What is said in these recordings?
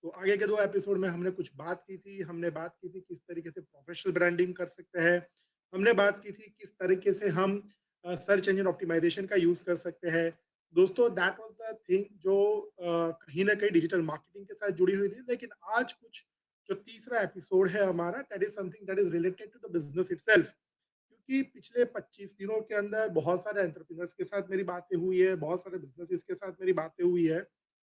तो आगे के 2 एपिसोड में हमने कुछ बात की थी, हमने बात की थी किस तरीके से प्रोफेशनल ब्रांडिंग कर सकते हैं, हमने बात की थी किस तरीके से हम सर्च इंजन ऑप्टिमाइजेशन का यूज़ कर सकते हैं। दोस्तों दैट वाज़ द थिंग जो कहीं न कहीं डिजिटल मार्केटिंग के साथ जुड़ी हुई थी। लेकिन आज कुछ जो तीसरा एपिसोड है हमारा, that is something that is related to the business itself. क्योंकि पिछले 25 दिनों के अंदर बहुत सारे एंटरप्रेन्योर्स के साथ मेरी बातें हुई है, बहुत सारे बिज़नेसेस के साथ मेरी बातें हुई है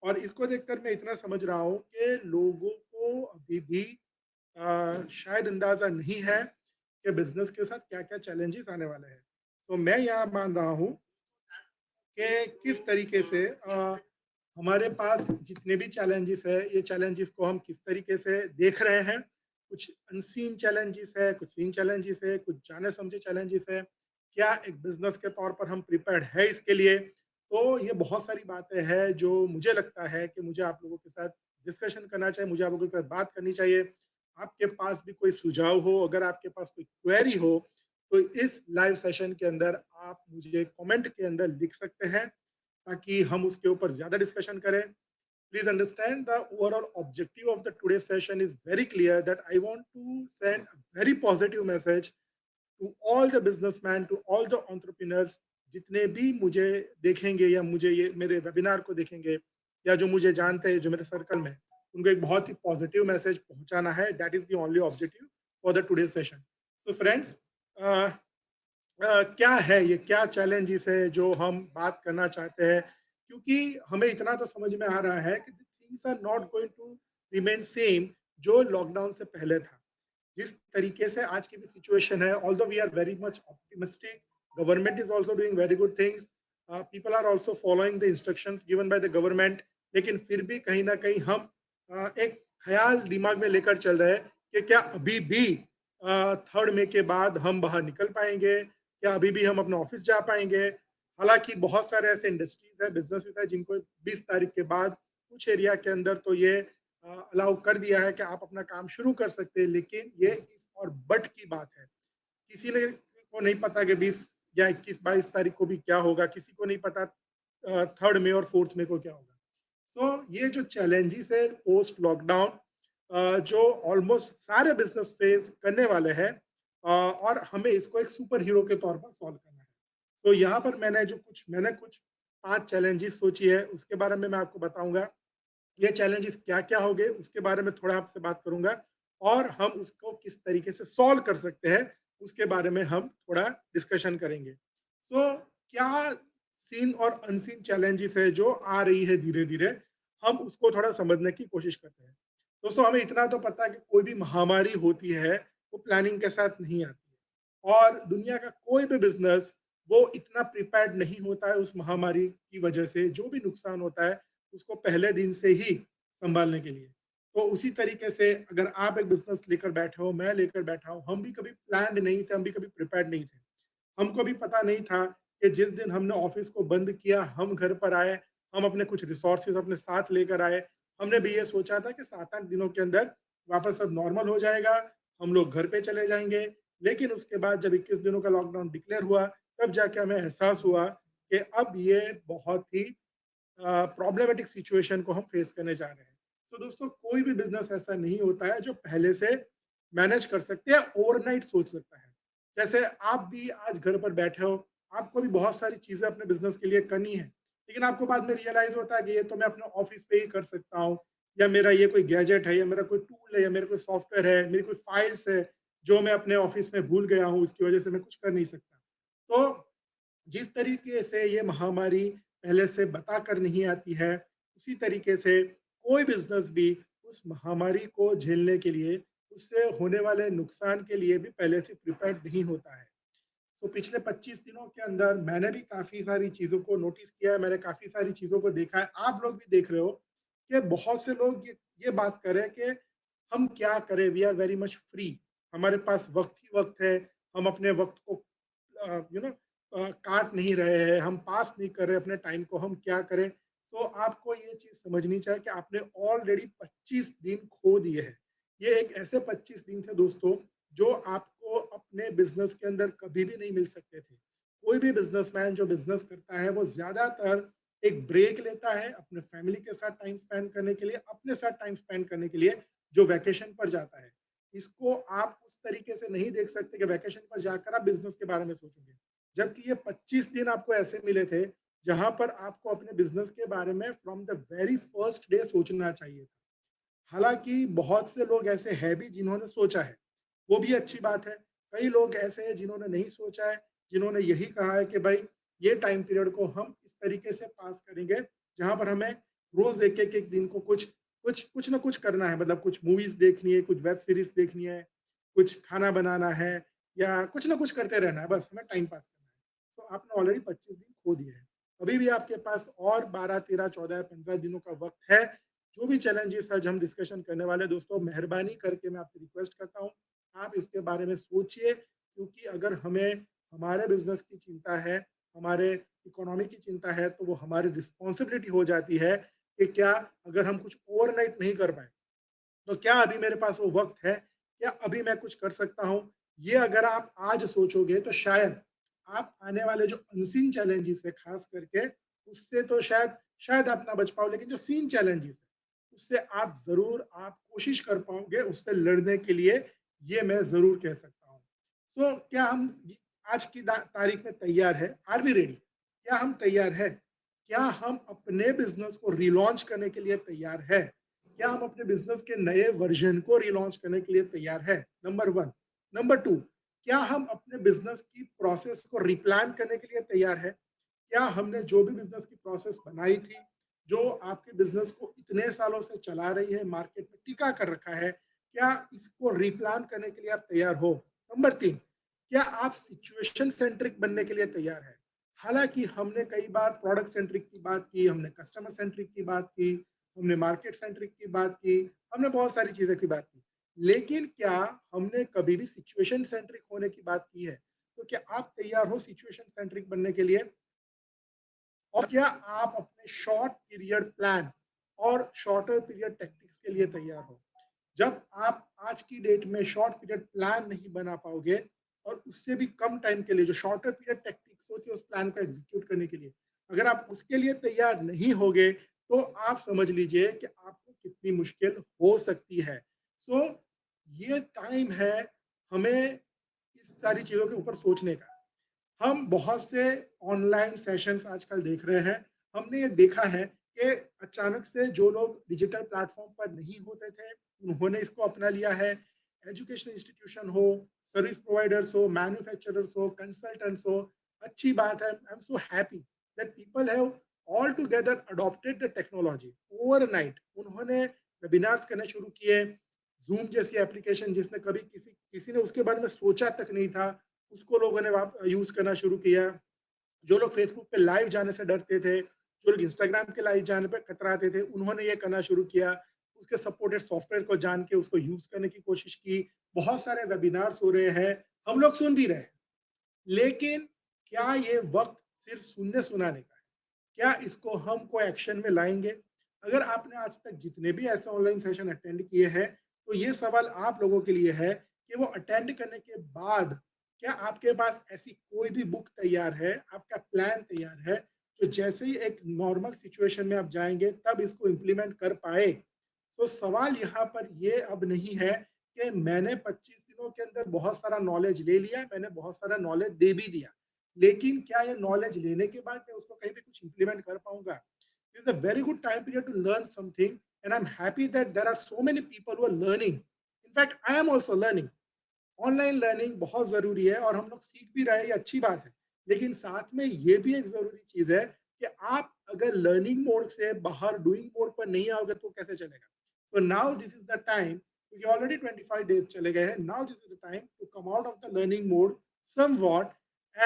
और इसको देखकर मैं इतना समझ रहा हूँ कि लोगों को अभी भी शायद अंदाज़ा नहीं है कि बिज़नेस के साथ क्या-क्या चैलेंजेस आने वाले हैं। तो मैं यहाँ मान रहा हूँ कि किस तरीके से हमारे पास जितने भी चैलेंजेस है, ये चैलेंजेस को हम किस तरीके से देख रहे हैं। कुछ अनसीन चैलेंजेस है, कुछ सीन चैलेंजेस है, कुछ जाने समझे चैलेंजेस है। क्या एक बिजनेस के तौर पर हम प्रिपेयर्ड है इसके लिए? तो ये बहुत सारी बातें हैं जो मुझे लगता है कि मुझे आप लोगों के साथ डिस्कशन करना चाहिए, मुझे आप लोगों के साथ बात करनी चाहिए। आपके पास भी कोई सुझाव हो, अगर आपके पास कोई क्वेरी हो, तो इस लाइव सेशन के अंदर आप मुझे कमेंट के अंदर लिख सकते हैं, ताकि हम उसके ऊपर ज़्यादा डिस्कशन करें। Please understand the overall objective of the today's session is very clear, that I want to send a very positive message to all the businessmen, to all the entrepreneurs, जितने भी मुझे देखेंगे या मुझे ये मेरे वेबिनार को देखेंगे या जो मुझे जानते हैं, जो मेरे सर्कल में, उनको एक बहुत ही पॉजिटिव मैसेज पहुंचाना है। That is the only objective for the today session. So friends, क्या है ये, क्या चैलेंजेस है जो हम बात करना चाहते हैं? क्योंकि हमें इतना तो समझ में आ रहा है कि things are not going to remain same जो लॉकडाउन से पहले था। जिस तरीके से आज की भी सिचुएशन है, although we are very much optimistic, government is also doing very good things, people are also following the instructions given by the government. लेकिन फिर भी कहीं ना कहीं हम एक ख्याल दिमाग में लेकर चल रहे हैं कि क्या अभी भी 3 मई के बाद हम बाहर निकल पाएंगे, क्या अभी भी हम अपने ऑफिस जा पाएंगे। हालांकि बहुत सारे ऐसे इंडस्ट्रीज है, बिजनेसेस है, जिनको 20 तारीख के बाद कुछ एरिया के अंदर तो ये अलाउ कर दिया है कि आप अपना काम शुरू कर सकते हैं। लेकिन ये इफ और बट की बात है। किसी ने को नहीं पता कि 20 या 21-22 तारीख को भी क्या होगा, किसी को नहीं पता 3 मई और 4 मई को क्या होगा। ये जो चैलेंजेस है पोस्ट लॉकडाउन, जो ऑलमोस्ट सारे बिजनेस फेस करने वाले हैं, और हमें इसको एक सुपर हीरो के तौर पर सॉल्व करना है। तो यहाँ पर मैंने कुछ 5 चैलेंजेस सोची है, उसके बारे में मैं आपको बताऊंगा। ये चैलेंजेस क्या-क्या हो गए, उसके बारे में थोड़ा आपसे बात करूँगा और हम उसको किस तरीके से सॉल्व कर सकते हैं, उसके बारे में हम थोड़ा डिस्कशन करेंगे। क्या सीन और अनसीन चैलेंजेस है जो आ रही है धीरे-धीरे, हम उसको थोड़ा समझने की कोशिश करते हैं। दोस्तों, हमें इतना तो पता है कि कोई भी महामारी होती है, वो प्लानिंग के साथ नहीं आती है और दुनिया का कोई भी बिज़नेस वो इतना प्रिपेयर्ड नहीं होता है उस महामारी की वजह से, जो भी नुकसान होता है उसको पहले दिन से ही संभालने के लिए। तो उसी तरीके से अगर आप एक बिज़नेस लेकर बैठे हो, मैं लेकर बैठा हूँ, हम भी कभी प्लान्ड नहीं थे, हम भी कभी प्रिपेयर्ड नहीं थे। हमको भी पता नहीं था कि जिस दिन हमने ऑफ़िस को बंद किया, हम घर पर आए, हम अपने कुछ रिसोर्सेज़ अपने साथ लेकर आए। हमने भी ये सोचा था कि 7-8 दिनों के अंदर वापस सब नॉर्मल हो जाएगा, हम लोग घर पे चले जाएँगे। लेकिन उसके बाद जब 21 दिनों का लॉकडाउन डिक्लेयर हुआ, तब जाके हमें एहसास हुआ कि अब ये बहुत ही प्रॉब्लमेटिक सिचुएशन को हम फेस करने जा रहे हैं। तो दोस्तों, कोई भी बिज़नेस ऐसा नहीं होता है जो पहले से मैनेज कर सकते हैं, ओवरनाइट सोच सकता है। जैसे आप भी आज घर पर बैठे हो, आपको भी बहुत सारी चीज़ें अपने बिज़नेस के लिए करनी है, लेकिन आपको बाद में रियलाइज़ होता है कि ये तो मैं अपने ऑफ़िस पे ही कर सकता हूँ, या मेरा ये कोई गैजेट है, या मेरा कोई टूल है, या मेरा कोई सॉफ्टवेयर है, मेरी कोई फाइल्स है, जो मैं अपने ऑफ़िस में भूल गया हूँ, उसकी वजह से मैं कुछ कर नहीं सकता। तो जिस तरीके से ये महामारी पहले से बताकर नहीं आती है, उसी तरीके से कोई बिज़नेस भी उस महामारी को झेलने के लिए, उससे होने वाले नुकसान के लिए भी पहले से प्रिपेयर्ड नहीं होता है। तो पिछले 25 दिनों के अंदर मैंने भी काफ़ी सारी चीज़ों को नोटिस किया है, मैंने काफ़ी सारी चीज़ों को देखा है, आप लोग भी देख रहे हो कि बहुत से लोग ये बात कर रहे हैं कि हम क्या करें, we are very much free, हमारे पास वक़्त ही वक़्त है, हम अपने वक़्त को काट नहीं रहे हैं, हम पास नहीं कर रहे अपने टाइम को, हम क्या करें? तो आपको ये चीज़ समझनी चाहिए कि आपने ऑलरेडी 25 दिन खो दिए हैं। ये एक ऐसे 25 दिन थे दोस्तों, जो आपको अपने बिज़नेस के अंदर कभी भी नहीं मिल सकते थे। कोई भी बिज़नेसमैन जो बिज़नेस करता है, वो ज़्यादातर एक ब्रेक लेता है अपने फैमिली के साथ टाइम स्पेंड करने के लिए, अपने साथ टाइम स्पेंड करने के लिए जो वैकेशन पर जाता है। इसको आप उस तरीके से नहीं देख सकते कि वैकेशन पर जाकर आप बिज़नेस के बारे में सोचोगे। जबकि ये 25 दिन आपको ऐसे मिले थे, जहाँ पर आपको अपने बिज़नेस के बारे में from the very first day सोचना चाहिए था। हालाँकि बहुत से लोग ऐसे हैं भी जिन्होंने सोचा है, वो भी अच्छी बात है। कई लोग ऐसे हैं जिन्होंने नहीं सोचा है, जिन्होंने यही कहा है कि भाई ये टाइम पीरियड को हम इस तरीके से पास करेंगे, जहाँ पर हमें रोज़ एक-एक दिन को कुछ ना कुछ करना है, मतलब कुछ मूवीज़ देखनी है, कुछ वेब सीरीज़ देखनी है, कुछ खाना बनाना है या कुछ ना कुछ करते रहना है, बस हमें टाइम पास करना है। तो आपने ऑलरेडी 25 दिन खो दिए हैं। अभी भी आपके पास और 12, 13, 14 या 15 दिनों का वक़्त है। जो भी चैलेंजेस आज हम डिस्कशन करने वाले हैं दोस्तों, मेहरबानी करके मैं आपसे रिक्वेस्ट करता हूँ, आप इसके बारे में सोचिए, क्योंकि अगर हमें हमारे बिज़नेस की चिंता है, हमारे इकोनॉमी की चिंता है, तो वो हमारी रिस्पॉन्सिबिलिटी हो जाती है कि क्या अगर हम कुछ ओवरनाइट नहीं कर पाए, तो क्या अभी मेरे पास वो वक़्त है? क्या अभी मैं कुछ कर सकता हूँ? ये अगर आप आज सोचोगे तो शायद आप आने वाले जो अनसीन चैलेंजेस है ख़ास करके, उससे तो शायद आप ना बच पाओ, लेकिन जो सीन चैलेंजेस है, उससे आप ज़रूर आप कोशिश कर पाओगे उससे लड़ने के लिए, ये मैं ज़रूर कह सकता हूँ। सो क्या हम आज की तारीख में तैयार है? Are we ready? क्या हम तैयार है? क्या हम अपने बिज़नेस को रिलॉन्च करने के लिए तैयार है? क्या हम अपने बिज़नेस के नए वर्ज़न को रिलॉन्च करने के लिए तैयार हैं? नंबर 1। नंबर 2, क्या हम अपने बिज़नेस की प्रोसेस को रिप्लान करने के लिए तैयार हैं? क्या हमने जो भी बिज़नेस की प्रोसेस बनाई थी, जो आपके बिज़नेस को इतने सालों से चला रही है, मार्केट में टिका कर रखा है, क्या इसको रिप्लान करने के लिए आप तैयार हो? नंबर 3, क्या आप सिचुएशन सेंट्रिक बनने के लिए तैयार हैं? हालाँकि हमने कई बार प्रोडक्ट सेंट्रिक की बात की, हमने कस्टमर सेंट्रिक की बात की, हमने मार्केट सेंट्रिक की बात की, हमने बहुत सारी चीज़ों की बात की। लेकिन क्या हमने कभी भी सिचुएशन सेंट्रिक होने की बात की है? तो क्या आप तैयार हो सिचुएशन सेंट्रिक बनने के लिए? और क्या आप अपने शॉर्ट पीरियड प्लान और शॉर्टर पीरियड टैक्टिक्स के लिए तैयार हो? जब आप आज की डेट में शॉर्ट पीरियड प्लान नहीं बना पाओगे और उससे भी कम टाइम के लिए जो शॉर्टर पीरियड टैक्टिक्स होती है उस प्लान को एग्जीक्यूट करने के लिए, अगर आप उसके लिए तैयार नहीं होगे, तो आप समझ लीजिए कि आपको कितनी मुश्किल हो सकती है। सो ये टाइम है हमें इस सारी चीज़ों के ऊपर सोचने का। हम बहुत से ऑनलाइन सेशंस आजकल देख रहे हैं। हमने ये देखा है कि अचानक से जो लोग डिजिटल प्लेटफ़ॉर्म पर नहीं होते थे, उन्होंने इसको अपना लिया है। एजुकेशन इंस्टीट्यूशन हो, सर्विस प्रोवाइडर्स हो, मैन्युफैक्चरर्स हो, कंसल्टेंट्स हो, अच्छी बात है। I am so happy that people have all together adopted the technology. Overnight उन्होंने वेबिनार्स करने शुरू किए। ज़ूम जैसी एप्लीकेशन जिसने कभी किसी किसी ने उसके बारे में सोचा तक नहीं था, उसको लोगों ने यूज़ करना शुरू किया। जो लोग फेसबुक पे लाइव जाने से डरते थे, जो लोग इंस्टाग्राम के लाइव जाने पे कतराते थे, उन्होंने ये करना शुरू किया। उसके सपोर्टेड सॉफ्टवेयर को जान के उसको यूज़ करने की कोशिश की। बहुत सारे वेबिनार्स हो रहे हैं, हम लोग सुन भी रहे हैं। लेकिन क्या ये वक़्त सिर्फ़ सुनने-सुनाने का है? क्या इसको हम कोई एक्शन में लाएँगे? अगर आपने आज तक जितने भी ऐसे ऑनलाइन सेशन अटेंड किए हैं, तो ये सवाल आप लोगों के लिए है कि वो अटेंड करने के बाद क्या आपके पास ऐसी कोई भी बुक तैयार है, आपका प्लान तैयार है, तो जैसे ही एक नॉर्मल सिचुएशन में आप जाएँगे तब इसको इम्प्लीमेंट कर पाए? तो सवाल यहाँ पर ये अब नहीं है कि मैंने 25 दिनों के अंदर बहुत सारा नॉलेज ले लिया, मैंने बहुत सारा नॉलेज दे भी दिया। लेकिन क्या ये नॉलेज लेने के बाद मैं उसको कहीं पे कुछ इम्प्लीमेंट कर पाऊँगा? It's a very good time period to learn something, and I'm happy that there are so many people who are learning. In fact, I am also learning. Online learning बहुत ज़रूरी है और हम लोग सीख भी रहे हैं, ये अच्छी बात है। लेकिन साथ में ये भी एक ज़रूरी चीज़ है कि आप अगर लर्निंग मोड से बाहर डूइंग मोड पर नहीं आओगे तो कैसे चलेगा? So now this is the time, क्योंकि ऑलरेडी 25 डेज़ चले गए हैं, now this is the time to come out of the learning mode somewhat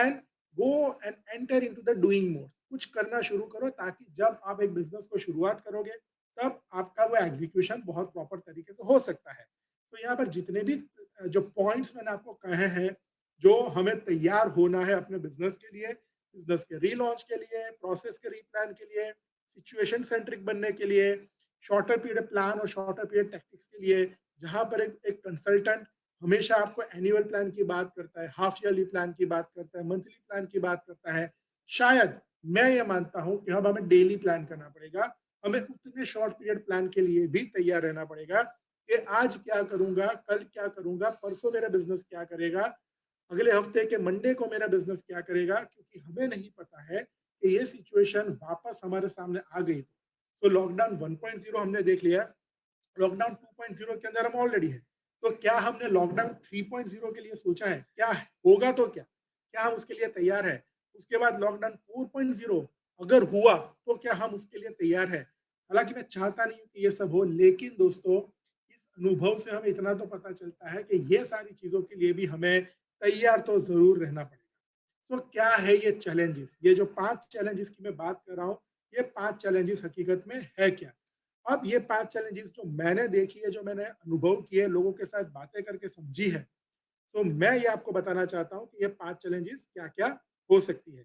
and go and enter into the doing mode. कुछ करना शुरू करो ताकि जब आप एक बिज़नेस को शुरुआत करोगे, तब आपका वो एग्ज़ीक्यूशन बहुत प्रॉपर तरीके से हो सकता है। तो यहाँ पर जितने भी जो पॉइंट्स मैंने आपको कहे हैं, जो हमें तैयार होना है अपने बिज़नेस के लिए, बिज़नेस के रीलॉन्च के लिए, प्रोसेस के रीप्लान के लिए, सिचुएशन सेंट्रिक बनने के लिए, शॉर्टर पीरियड प्लान और शॉर्टर पीरियड टैक्टिक्स के लिए, जहाँ पर एक कंसल्टेंट हमेशा आपको एनुअल प्लान की बात करता है, हाफ ईयरली प्लान की बात करता है, मंथली प्लान की बात करता है। शायद मैं ये मानता हूँ कि अब हमें डेली प्लान करना पड़ेगा। हमें उतने शॉर्ट पीरियड प्लान के लिए भी तैयार रहना पड़ेगा कि आज क्या करूँगा, कल क्या करूँगा, परसों मेरा बिज़नेस क्या करेगा, अगले हफ्ते के मंडे को मेरा बिज़नेस क्या करेगा, क्योंकि हमें नहीं पता है कि ये सिचुएशन वापस हमारे सामने आ गई। तो लॉकडाउन 1.0 हमने देख लिया, लॉकडाउन 2.0 के अंदर हम ऑलरेडी हैं। तो क्या हमने लॉकडाउन 3.0 के लिए सोचा है? क्या होगा तो क्या? क्या हम उसके लिए तैयार हैं? उसके बाद लॉकडाउन 4.0 अगर हुआ, तो क्या हम उसके लिए तैयार हैं? हालाँकि मैं चाहता नहीं हूँ कि ये सब हो, लेकिन दोस्तों, इस अनुभव से हमें इतना तो पता चलता है कि ये सारी चीज़ों के लिए भी हमें तैयार तो ज़रूर रहना पड़ेगा। तो क्या है ये चैलेंजेस? ये जो 5 चैलेंजेस की मैं बात कर रहा हूँ, ये 5 चैलेंजेस हकीकत में है क्या? अब ये 5 चैलेंजेस जो मैंने देखी है, जो मैंने अनुभव किए, लोगों के साथ बातें करके समझी है, तो मैं ये आपको बताना चाहता हूँ कि ये 5 चैलेंजेस क्या-क्या हो सकती है।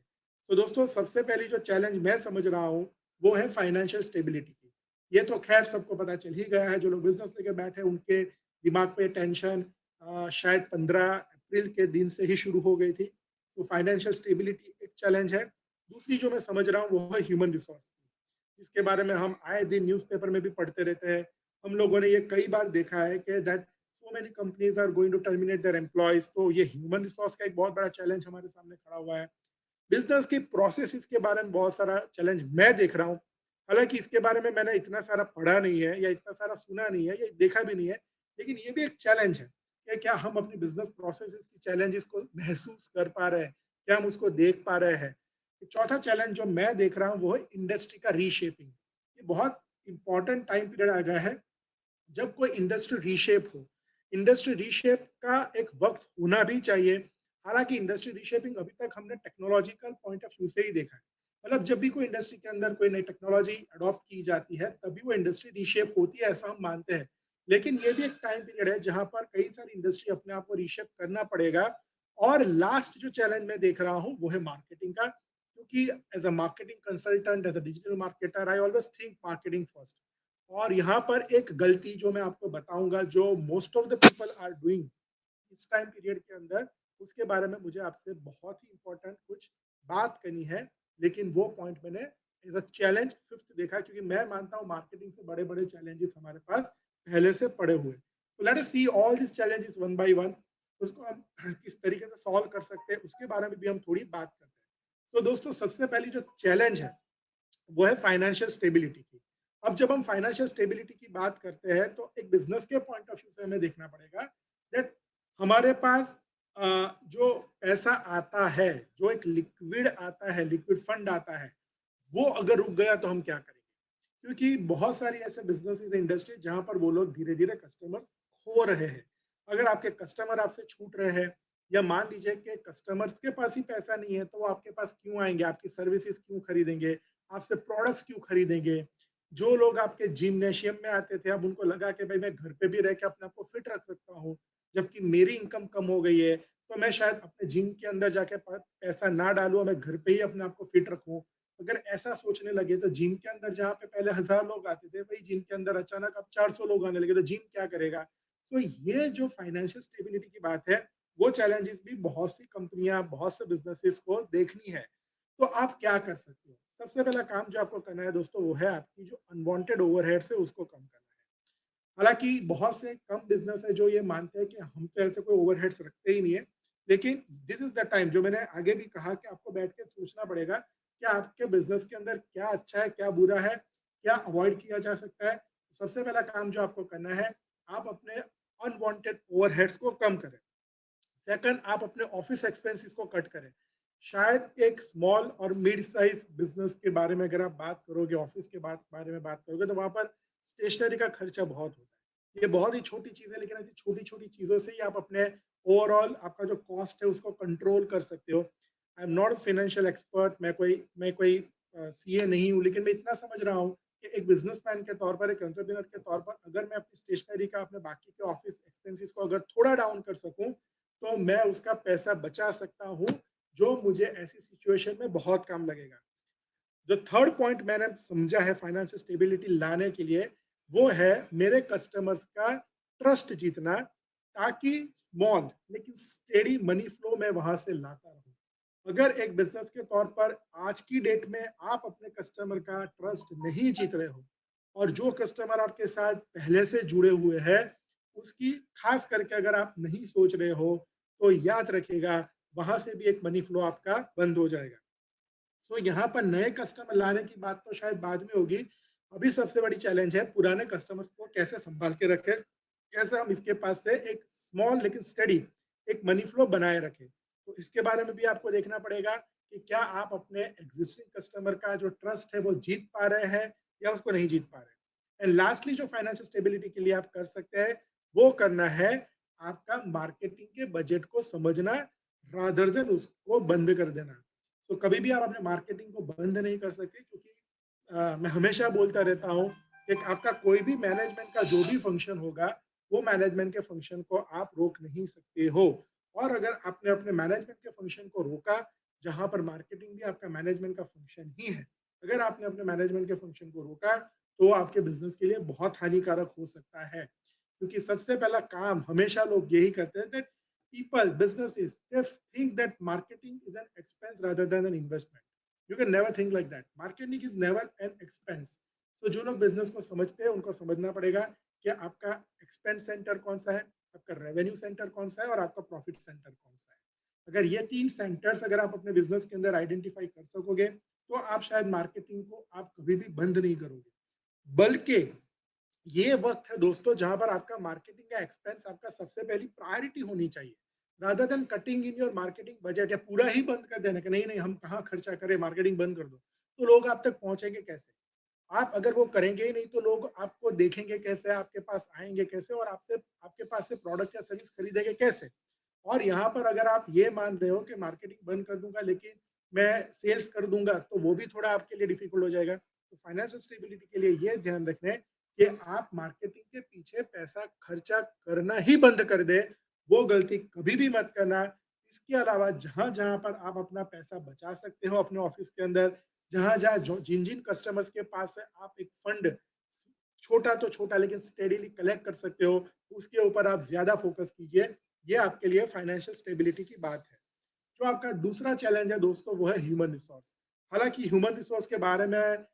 तो दोस्तों, सबसे पहली जो चैलेंज मैं समझ रहा हूँ, वो है फाइनेंशियल स्टेबिलिटी की। ये तो ख़ैर सबको पता चल ही गया है, जो लोग बिज़नेस लेके बैठे हैं, उनके दिमाग पे टेंशन शायद 15 अप्रैल के दिन से ही शुरू हो गई थी। तो फाइनेंशियल स्टेबिलिटी एक चैलेंज है। दूसरी जो मैं समझ रहा हूँ, वो है ह्यूमन रिसोर्स, जिसके बारे में हम आए दिन न्यूज़पेपर में भी पढ़ते रहते हैं। हम लोगों ने ये कई बार देखा है कि that so many companies are going to terminate their employees. तो ये ह्यूमन रिसोर्स का एक बहुत बड़ा चैलेंज हमारे सामने खड़ा हुआ है। बिजनेस की प्रोसेसेस के बारे में बहुत सारा चैलेंज मैं देख रहा हूँ। हालांकि इसके बारे में मैंने इतना सारा पढ़ा नहीं है या इतना सारा सुना नहीं है या देखा भी नहीं है, लेकिन ये भी एक चैलेंज है कि क्या हम अपनी बिजनेस प्रोसेसेस की चैलेंजेस को महसूस कर पा रहे हैं, क्या हम उसको देख पा रहे हैं। चौथा चैलेंज जो मैं देख रहा हूँ, वो है इंडस्ट्री का रीशेपिंग। ये बहुत इंपॉर्टेंट टाइम पीरियड आ गया है जब कोई इंडस्ट्री रीशेप हो। इंडस्ट्री रीशेप का एक वक्त होना भी चाहिए। हालांकि इंडस्ट्री रीशेपिंग अभी तक हमने टेक्नोलॉजिकल पॉइंट ऑफ व्यू से ही देखा है। मतलब जब भी कोई इंडस्ट्री के अंदर कोई नई टेक्नोलॉजी अडॉप्ट की जाती है, तभी वो इंडस्ट्री रीशेप होती है, ऐसा हम मानते हैं। लेकिन ये भी एक टाइम पीरियड है जहां पर कई सारी इंडस्ट्री अपने आप को रीशेप करना पड़ेगा। और लास्ट जो चैलेंज मैं देख रहा हूँ, वो है मार्केटिंग का, क्योंकि as a marketing consultant, as a digital marketer, I always think marketing first. और यहाँ पर एक गलती जो मैं आपको बताऊंगा, जो most of the people are doing इस टाइम पीरियड के अंदर, उसके बारे में मुझे आपसे बहुत ही इंपॉर्टेंट कुछ बात करनी है। लेकिन वो पॉइंट मैंने एज अ चैलेंज फिफ्थ देखा, क्योंकि मैं मानता हूँ मार्केटिंग से बड़े बड़े चैलेंजेस हमारे पास पहले से पड़े हुए। तो let us see all this challenges one by one. उसको हम किस तरीके से सॉल्व कर सकते हैं, उसके बारे में भी हम थोड़ी बात करते हैं। तो दोस्तों, सबसे पहली जो चैलेंज है, वो है फाइनेंशियल स्टेबिलिटी की। अब जब हम फाइनेंशियल स्टेबिलिटी की बात करते हैं, तो एक बिजनेस के पॉइंट ऑफ व्यू से हमें देखना पड़ेगा दैट हमारे पास जो पैसा आता है, जो एक लिक्विड आता है, लिक्विड फंड आता है, वो अगर रुक गया तो हम क्या करेंगे? क्योंकि बहुत सारी ऐसे बिजनेसेस इंडस्ट्री जहां पर वो लोग धीरे धीरे कस्टमर्स खो रहे हैं। अगर आपके कस्टमर आपसे छूट रहे हैं, या मान लीजिए कि कस्टमर्स के पास ही पैसा नहीं है, तो वो आपके पास क्यों आएंगे, आपकी सर्विसेज क्यों खरीदेंगे, आपसे प्रोडक्ट्स क्यों खरीदेंगे। जो लोग आपके जिम्नेशियम में आते थे, अब उनको लगा कि भाई मैं घर पे भी रह के अपने आप को फिट रख सकता हूँ, जबकि मेरी इनकम कम हो गई है, तो मैं शायद अपने जिम के अंदर जाके पैसा ना डालूं, मैं घर पे ही अपने आप को फिट रखूं। अगर ऐसा सोचने लगे, तो जिम के अंदर जहाँ पे पहले 1000 लोग आते थे, वही जिम के अंदर अचानक अब 400 लोग आने लगे, तो जिम क्या करेगा। तो ये जो फाइनेंशियल स्टेबिलिटी की बात है, वो चैलेंजेस भी बहुत सी कंपनियां, बहुत से बिजनेसेस को देखनी है। तो आप क्या कर सकते हो? सबसे पहला काम जो आपको करना है दोस्तों, वो है आपकी जो अनवांटेड ओवरहेड्स है, उसको कम करना है। हालांकि बहुत से कम बिजनेस है जो ये मानते हैं कि हम तो ऐसे कोई ओवरहेड्स रखते ही नहीं है। लेकिन दिस इज द टाइम, जो मैंने आगे भी कहा, कि आपको बैठ के सोचना पड़ेगा कि आपके बिजनेस के अंदर क्या अच्छा है, क्या बुरा है, क्या अवॉइड किया जा सकता है। सबसे पहला काम जो आपको करना है, आप अपने अनवांटेड ओवरहेड्स को कम करें। सेकंड, आप अपने ऑफिस एक्सपेंसेस को कट करें। शायद एक स्मॉल और मिड साइज बिजनेस के बारे में अगर आप बात करोगे, ऑफिस के बारे में बात करोगे, तो वहां पर स्टेशनरी का खर्चा बहुत होता है। ये बहुत ही छोटी चीज है, लेकिन ऐसी छोटी छोटी चीजों से ही आप अपने ओवरऑल आपका जो कॉस्ट है उसको कंट्रोल कर सकते हो। I am not financial expert, मैं कोई सीए नहीं हूँ, लेकिन मैं इतना समझ रहा हूँ कि एक बिजनेसमैन के तौर पर, एक एंटरप्रेन्योर के तौर पर, अगर मैं अपनी स्टेशनरी का, अपने बाकी के ऑफिस एक्सपेंसेस को अगर थोड़ा डाउन कर सकूं, तो मैं उसका पैसा बचा सकता हूँ, जो मुझे ऐसी सिचुएशन में बहुत काम लगेगा। जो थर्ड पॉइंट मैंने समझा है फाइनेंशियल स्टेबिलिटी लाने के लिए, वो है मेरे कस्टमर्स का ट्रस्ट जीतना, ताकि स्मॉल लेकिन स्टेडी मनी फ्लो मैं वहां से लाता रहूं। अगर एक बिज़नेस के तौर पर आज की डेट में आप अपने कस्टमर का ट्रस्ट नहीं जीत रहे हो और जो कस्टमर आपके साथ पहले से जुड़े हुए हैं, उसकी ख़ास करके अगर आप नहीं सोच रहे हो, तो याद रखिएगा, वहाँ से भी एक मनी फ्लो आपका बंद हो जाएगा। सो यहाँ पर नए कस्टमर लाने की बात तो शायद बाद में होगी। अभी सबसे बड़ी चैलेंज है पुराने कस्टमर्स को कैसे सँभाल के रखें, कैसे हम इसके पास से एक स्मॉल लेकिन स्टेडी एक मनी फ्लो बनाए रखें। तो इसके बारे में भी आपको देखना पड़ेगा कि क्या आप अपने एक्जिस्टिंग कस्टमर का जो ट्रस्ट है वो जीत पा रहे हैं या उसको नहीं जीत पा रहे हैं। एंड लास्टली जो फाइनेंशियल स्टेबिलिटी के लिए आप कर सकते हैं, वो करना है आपका मार्केटिंग के बजट को समझना रादर देन उसको बंद कर देना। तो कभी भी आप अपने मार्केटिंग को बंद नहीं कर सकते क्योंकि मैं हमेशा बोलता रहता हूँ कि आपका कोई भी मैनेजमेंट का जो भी फंक्शन होगा, वो मैनेजमेंट के फंक्शन को आप रोक नहीं सकते हो। और अगर आपने अपने मैनेजमेंट के फंक्शन को रोका, जहाँ पर मार्केटिंग भी आपका मैनेजमेंट का फंक्शन ही है, अगर आपने अपने मैनेजमेंट के फंक्शन को रोका, तो आपके बिजनेस के लिए बहुत हानिकारक हो सकता है। क्योंकि सबसे पहला काम हमेशा लोग यही करते हैं that people, businesses, they think that marketing is an expense rather than an investment. You can never think like that. Marketing is never an expense. So जो लोग बिजनेस को समझते हैं उनको समझना पड़ेगा कि आपका एक्सपेंस सेंटर कौन सा है, आपका रेवेन्यू सेंटर कौन सा है और आपका प्रॉफिट सेंटर कौन सा है। अगर ये तीन सेंटर्स अगर आप अपने बिजनेस के अंदर आइडेंटिफाई कर सकोगे, तो आप शायद मार्केटिंग को आप कभी भी बंद नहीं करोगे, बल्कि ये वक्त है दोस्तों जहां पर आपका मार्केटिंग का एक्सपेंस आपका सबसे पहली प्रायोरिटी होनी चाहिए, rather than cutting in your marketing budget या पूरा ही बंद कर देना कि नहीं नहीं हम कहाँ खर्चा करें, मार्केटिंग बंद कर दो। तो लोग आप तक पहुंचेंगे कैसे? आप अगर वो करेंगे ही नहीं तो लोग आपको देखेंगे कैसे, आपके पास आएंगे कैसे और आपसे आपके पास से प्रोडक्ट या सर्विस खरीदेंगे कैसे? और यहाँ पर अगर आप ये मान रहे हो कि मार्केटिंग बंद कर दूंगा लेकिन मैं सेल्स कर दूंगा, तो वो भी थोड़ा आपके लिए डिफिकल्ट हो जाएगा। तो फाइनेंशियल स्टेबिलिटी के लिए ये ध्यान रखें कि आप मार्केटिंग के पीछे पैसा खर्चा करना ही बंद कर दे, वो गलती कभी भी मत करना। इसके अलावा जहां जहां पर आप अपना पैसा बचा सकते हो अपने ऑफिस के अंदर, जहां जहां जिन जिन कस्टमर्स के पास है आप एक फंड छोटा तो छोटा लेकिन स्टेडीली कलेक्ट कर सकते हो, उसके ऊपर आप ज्यादा फोकस कीजिए। ये आपके लिए फाइनेंशियल स्टेबिलिटी की बात है। जो आपका दूसरा चैलेंज है दोस्तों, वो है ह्यूमन रिसोर्स। हालांकि ह्यूमन रिसोर्स के बारे में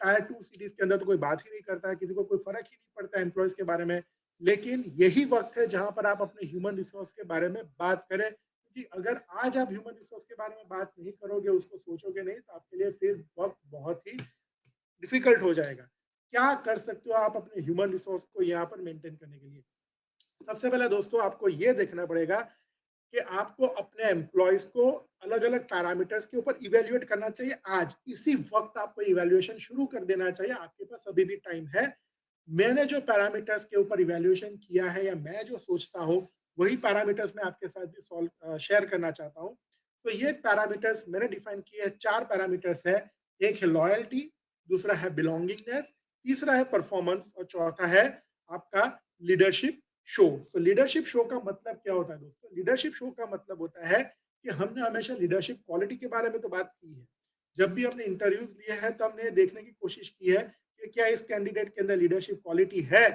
टायर टू सिटीज के अंदर तो कोई बात ही नहीं करता है, किसी को कोई फर्क ही नहीं पड़ता है एम्प्लॉयज के बारे में। लेकिन यही वक्त है जहां पर आप अपने ह्यूमन रिसोर्स के बारे में बात करें, क्योंकि अगर आज आप ह्यूमन रिसोर्स के बारे में बात नहीं करोगे, उसको सोचोगे नहीं, तो आपके लिए फिर वक्त बहुत ही डिफिकल्ट हो जाएगा। क्या कर सकते हो आप अपने ह्यूमन रिसोर्स को यहाँ पर मेंटेन करने के लिए? सबसे पहले दोस्तों आपको ये देखना पड़ेगा कि आपको अपने एम्प्लॉयज को अलग अलग पैरामीटर्स के ऊपर इवेल्युएट करना चाहिए। आज इसी वक्त आपको इवेल्युएशन शुरू कर देना चाहिए, आपके पास अभी भी टाइम है। मैंने जो पैरामीटर्स के ऊपर इवेल्युएशन किया है या मैं जो सोचता हूँ, वही पैरामीटर्स मैं आपके साथ भी सॉल्व शेयर करना चाहता हूँ। तो ये पैरामीटर्स मैंने डिफाइन किए हैं, चार पैरामीटर्स है। एक है लॉयल्टी, दूसरा है बिलोंगिंगनेस, तीसरा है परफॉर्मेंस और चौथा है आपका लीडरशिप शो। सो लीडरशिप शो का मतलब क्या होता है दोस्तों? लीडरशिप शो का मतलब होता है कि हमने हमेशा लीडरशिप क्वालिटी के बारे में तो बात की है। जब भी हमने इंटरव्यूज लिए हैं तो हमने देखने की कोशिश की है कि क्या इस कैंडिडेट के अंदर लीडरशिप क्वालिटी है।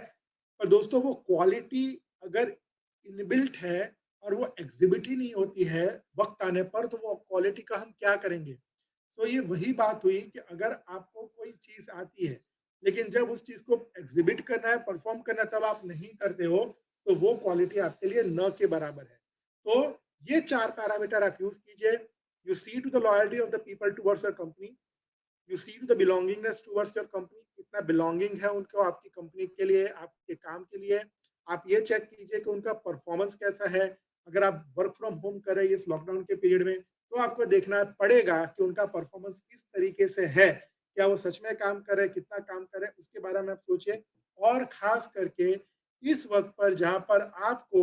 पर दोस्तों वो क्वालिटी अगर इनबिल्ट है और वो एग्जिबिट ही नहीं होती है वक्त आने पर, तो वो क्वालिटी का हम क्या करेंगे? तो ये वही बात हुई कि अगर आपको कोई चीज आती है लेकिन जब उस चीज को एग्जिबिट करना है, परफॉर्म करना है, तब आप नहीं करते हो, तो वो क्वालिटी आपके लिए न के बराबर है। तो ये चार पैरामीटर आप यूज कीजिए। You see to the loyalty of the people towards your company, you see to the belongingness towards your company, कितना बिलोंगिंग है उनको आपकी कंपनी के लिए, आपके काम के लिए। आप ये चेक कीजिए कि उनका परफॉर्मेंस कैसा है। अगर आप वर्क फ्रॉम होम कर रहे हैं इस लॉकडाउन के पीरियड में, तो आपको देखना पड़ेगा कि उनका परफॉर्मेंस किस तरीके से है। क्या वो सच में काम कर रहे हैं, कितना काम कर रहे हैं, उसके बारे में आप सोचिए। और खास करके इस वक्त पर जहां पर आपको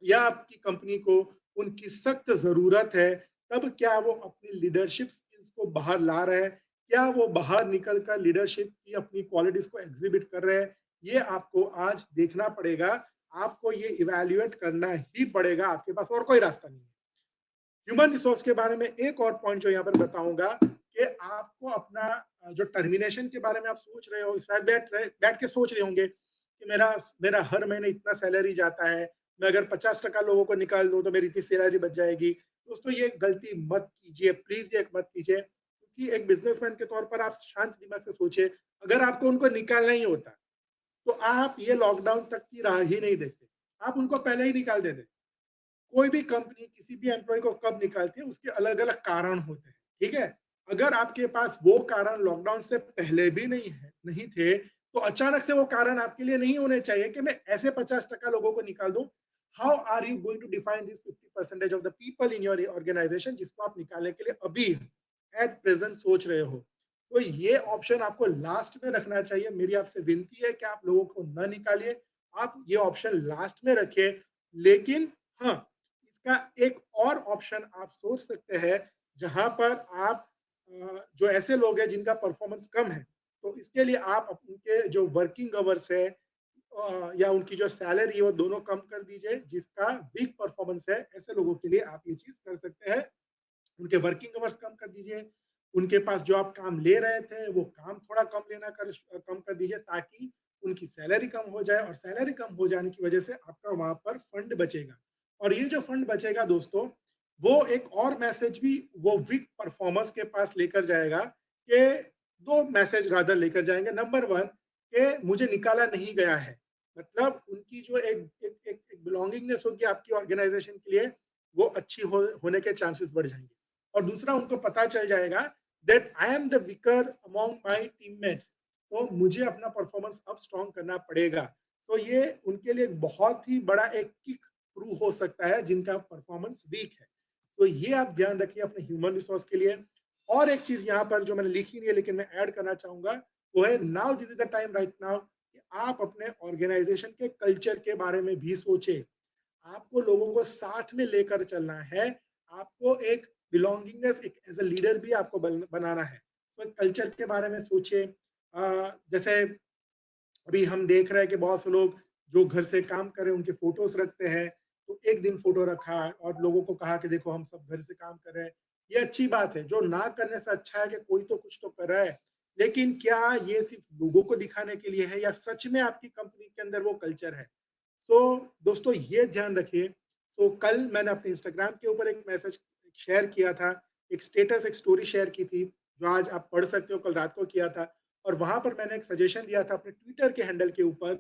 या आपकी कंपनी को उनकी सख्त ज़रूरत है, तब क्या वो अपनी लीडरशिप स्किल्स को बाहर ला रहे हैं? क्या वो बाहर निकल कर लीडरशिप की अपनी क्वालिटीज़ को एग्ज़िबिट कर रहे हैं? ये आपको आज देखना पड़ेगा, आपको ये इवैल्यूएट करना ही पड़ेगा, आपके पास और कोई रास्ता नहीं है। ह्यूमन रिसोर्स के बारे में एक और पॉइंट जो यहाँ पर बताऊंगा कि आपको अपना जो टर्मिनेशन के बारे में आप सोच रहे हो, शायद बैठ के सोच रहे होंगे कि मेरा मेरा हर महीने इतना सैलरी जाता है, मैं अगर 50% लोगों को निकाल दूं तो मेरी इतनी सैलरी बच जाएगी। दोस्तों ये गलती मत कीजिए, प्लीज़ ये मत कीजिए, क्योंकि एक बिज़नेसमैन के तौर पर आप शांत दिमाग से सोचिए, अगर आपको उनको निकालना ही होता, तो आप ये लॉकडाउन तक की राह ही नहीं देखते। आप उनको पहले ही निकाल देते। कोई भी कंपनी किसी भी एम्प्लॉयी को कब निकालती है, उसके अलग-अलग कारण होते हैं, ठीक है? अगर आपके पास वो कारण लॉकडाउन से पहले भी नहीं थे, तो अचानक से वो कारण आपके लिए नहीं होने चाहिए कि मैं ऐसे 50% लोगों को निकाल दूँ। How are you going to define this 50% of the people in your organization जिसको आप निकालने के लिए अभी एट प्रेजेंट सोच रहे हो? तो ये ऑप्शन आपको लास्ट में रखना चाहिए। मेरी आपसे विनती है कि आप लोगों को ना निकालिए, आप ये ऑप्शन लास्ट में रखिए। लेकिन हाँ, इसका एक और ऑप्शन आप सोच सकते हैं, जहाँ पर आप जो ऐसे लोग हैं जिनका परफॉर्मेंस कम है, तो इसके लिए आप उनके जो वर्किंग आवर्स है या उनकी जो सैलरी है वो दोनों कम कर दीजिए। जिसका वीक परफॉर्मेंस है, ऐसे लोगों के लिए आप ये चीज़ कर सकते हैं। उनके वर्किंग आवर्स कम कर दीजिए, उनके पास जो आप काम ले रहे थे, वो काम थोड़ा कम कर दीजिए, ताकि उनकी सैलरी कम हो जाए, और सैलरी कम हो जाने की वजह से आपका वहाँ पर फंड बचेगा। और ये जो फंड बचेगा दोस्तों, वो एक और मैसेज भी वो वीक परफॉर्मर्स के पास लेकर जाएगा कि 2 मैसेज रादर लेकर जाएँगे। नंबर 1 कि मुझे निकाला नहीं गया है। मतलब उनकी जो एक बिलॉन्गिंगनेस होगी आपकी ऑर्गनाइज़ेशन के लिए, वो अच्छी होने के चांसेस बढ़ जाएँगे। और दूसरा, उनको पता चल जाएगा that I am the weaker among my teammates, तो मुझे अपना परफॉर्मेंस अब स्ट्रॉन्ग करना पड़ेगा। तो ये उनके लिए एक बहुत ही बड़ा एक किक थ्रू हो सकता है जिनका परफॉर्मेंस वीक है। तो ये आप ध्यान रखिए अपने ह्यूमन रिसोर्स के लिए। और एक चीज यहाँ पर जो मैंने लिखी नहीं है लेकिन मैं ऐड करना चाहूंगा, वो है now this is the time right now कि आप अपने ऑर्गेनाइजेशन के कल्चर के बारे में भी सोचें। आपको लोगों को साथ में लेकर चलना है। आपको एक बिलोंगिंगनेस, एक एज अ लीडर भी आपको बनाना है। तो कल्चर के बारे में सोचिए। जैसे अभी हम देख रहे हैं कि बहुत से लोग जो घर से काम कर रहे हैं उनके फोटोज रखते हैं। तो एक दिन फोटो रखा और लोगों को कहा कि देखो हम सब घर से काम कर रहे हैं। ये अच्छी बात है, जो ना करने से अच्छा है कि कोई तो कुछ तो कर रहा है। लेकिन क्या ये सिर्फ लोगों को दिखाने के लिए है, या सच में आपकी कंपनी के अंदर वो कल्चर है? सो दोस्तों ये ध्यान रखिए। सो कल मैंने अपने इंस्टाग्राम के ऊपर एक मैसेज शेयर किया था, एक स्टेटस, एक स्टोरी शेयर की थी, जो आज आप पढ़ सकते हो, कल रात को किया था। और वहाँ पर मैंने एक सजेशन दिया था अपने ट्विटर के हैंडल के ऊपर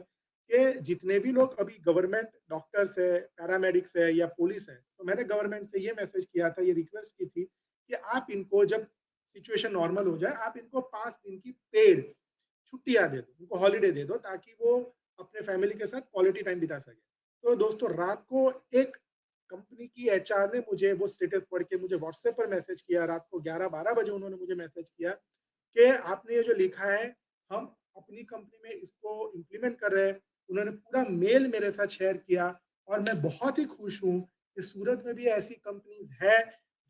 कि जितने भी लोग अभी गवर्नमेंट डॉक्टर्स है, पैरामेडिक्स है या पुलिस है, तो मैंने गवर्नमेंट से ये मैसेज किया था, ये रिक्वेस्ट की थी कि आप इनको जब सिचुएशन नॉर्मल हो जाए, आप इनको 5 दिन की पेड छुट्टियाँ दे दो, उनको हॉलिडे दे दो, ताकि वो अपने फैमिली के साथ क्वालिटी टाइम बिता सकें। तो दोस्तों रात को एक कंपनी की एचआर ने मुझे वो स्टेटस पढ़ के मुझे व्हाट्सएप पर मैसेज किया, रात को 11-12 बजे उन्होंने मुझे मैसेज किया कि आपने ये जो लिखा है, हम अपनी कंपनी में इसको इम्प्लीमेंट कर रहे हैं। उन्होंने पूरा मेल मेरे साथ शेयर किया, और मैं बहुत ही खुश हूँ कि सूरत में भी ऐसी कंपनीज़ है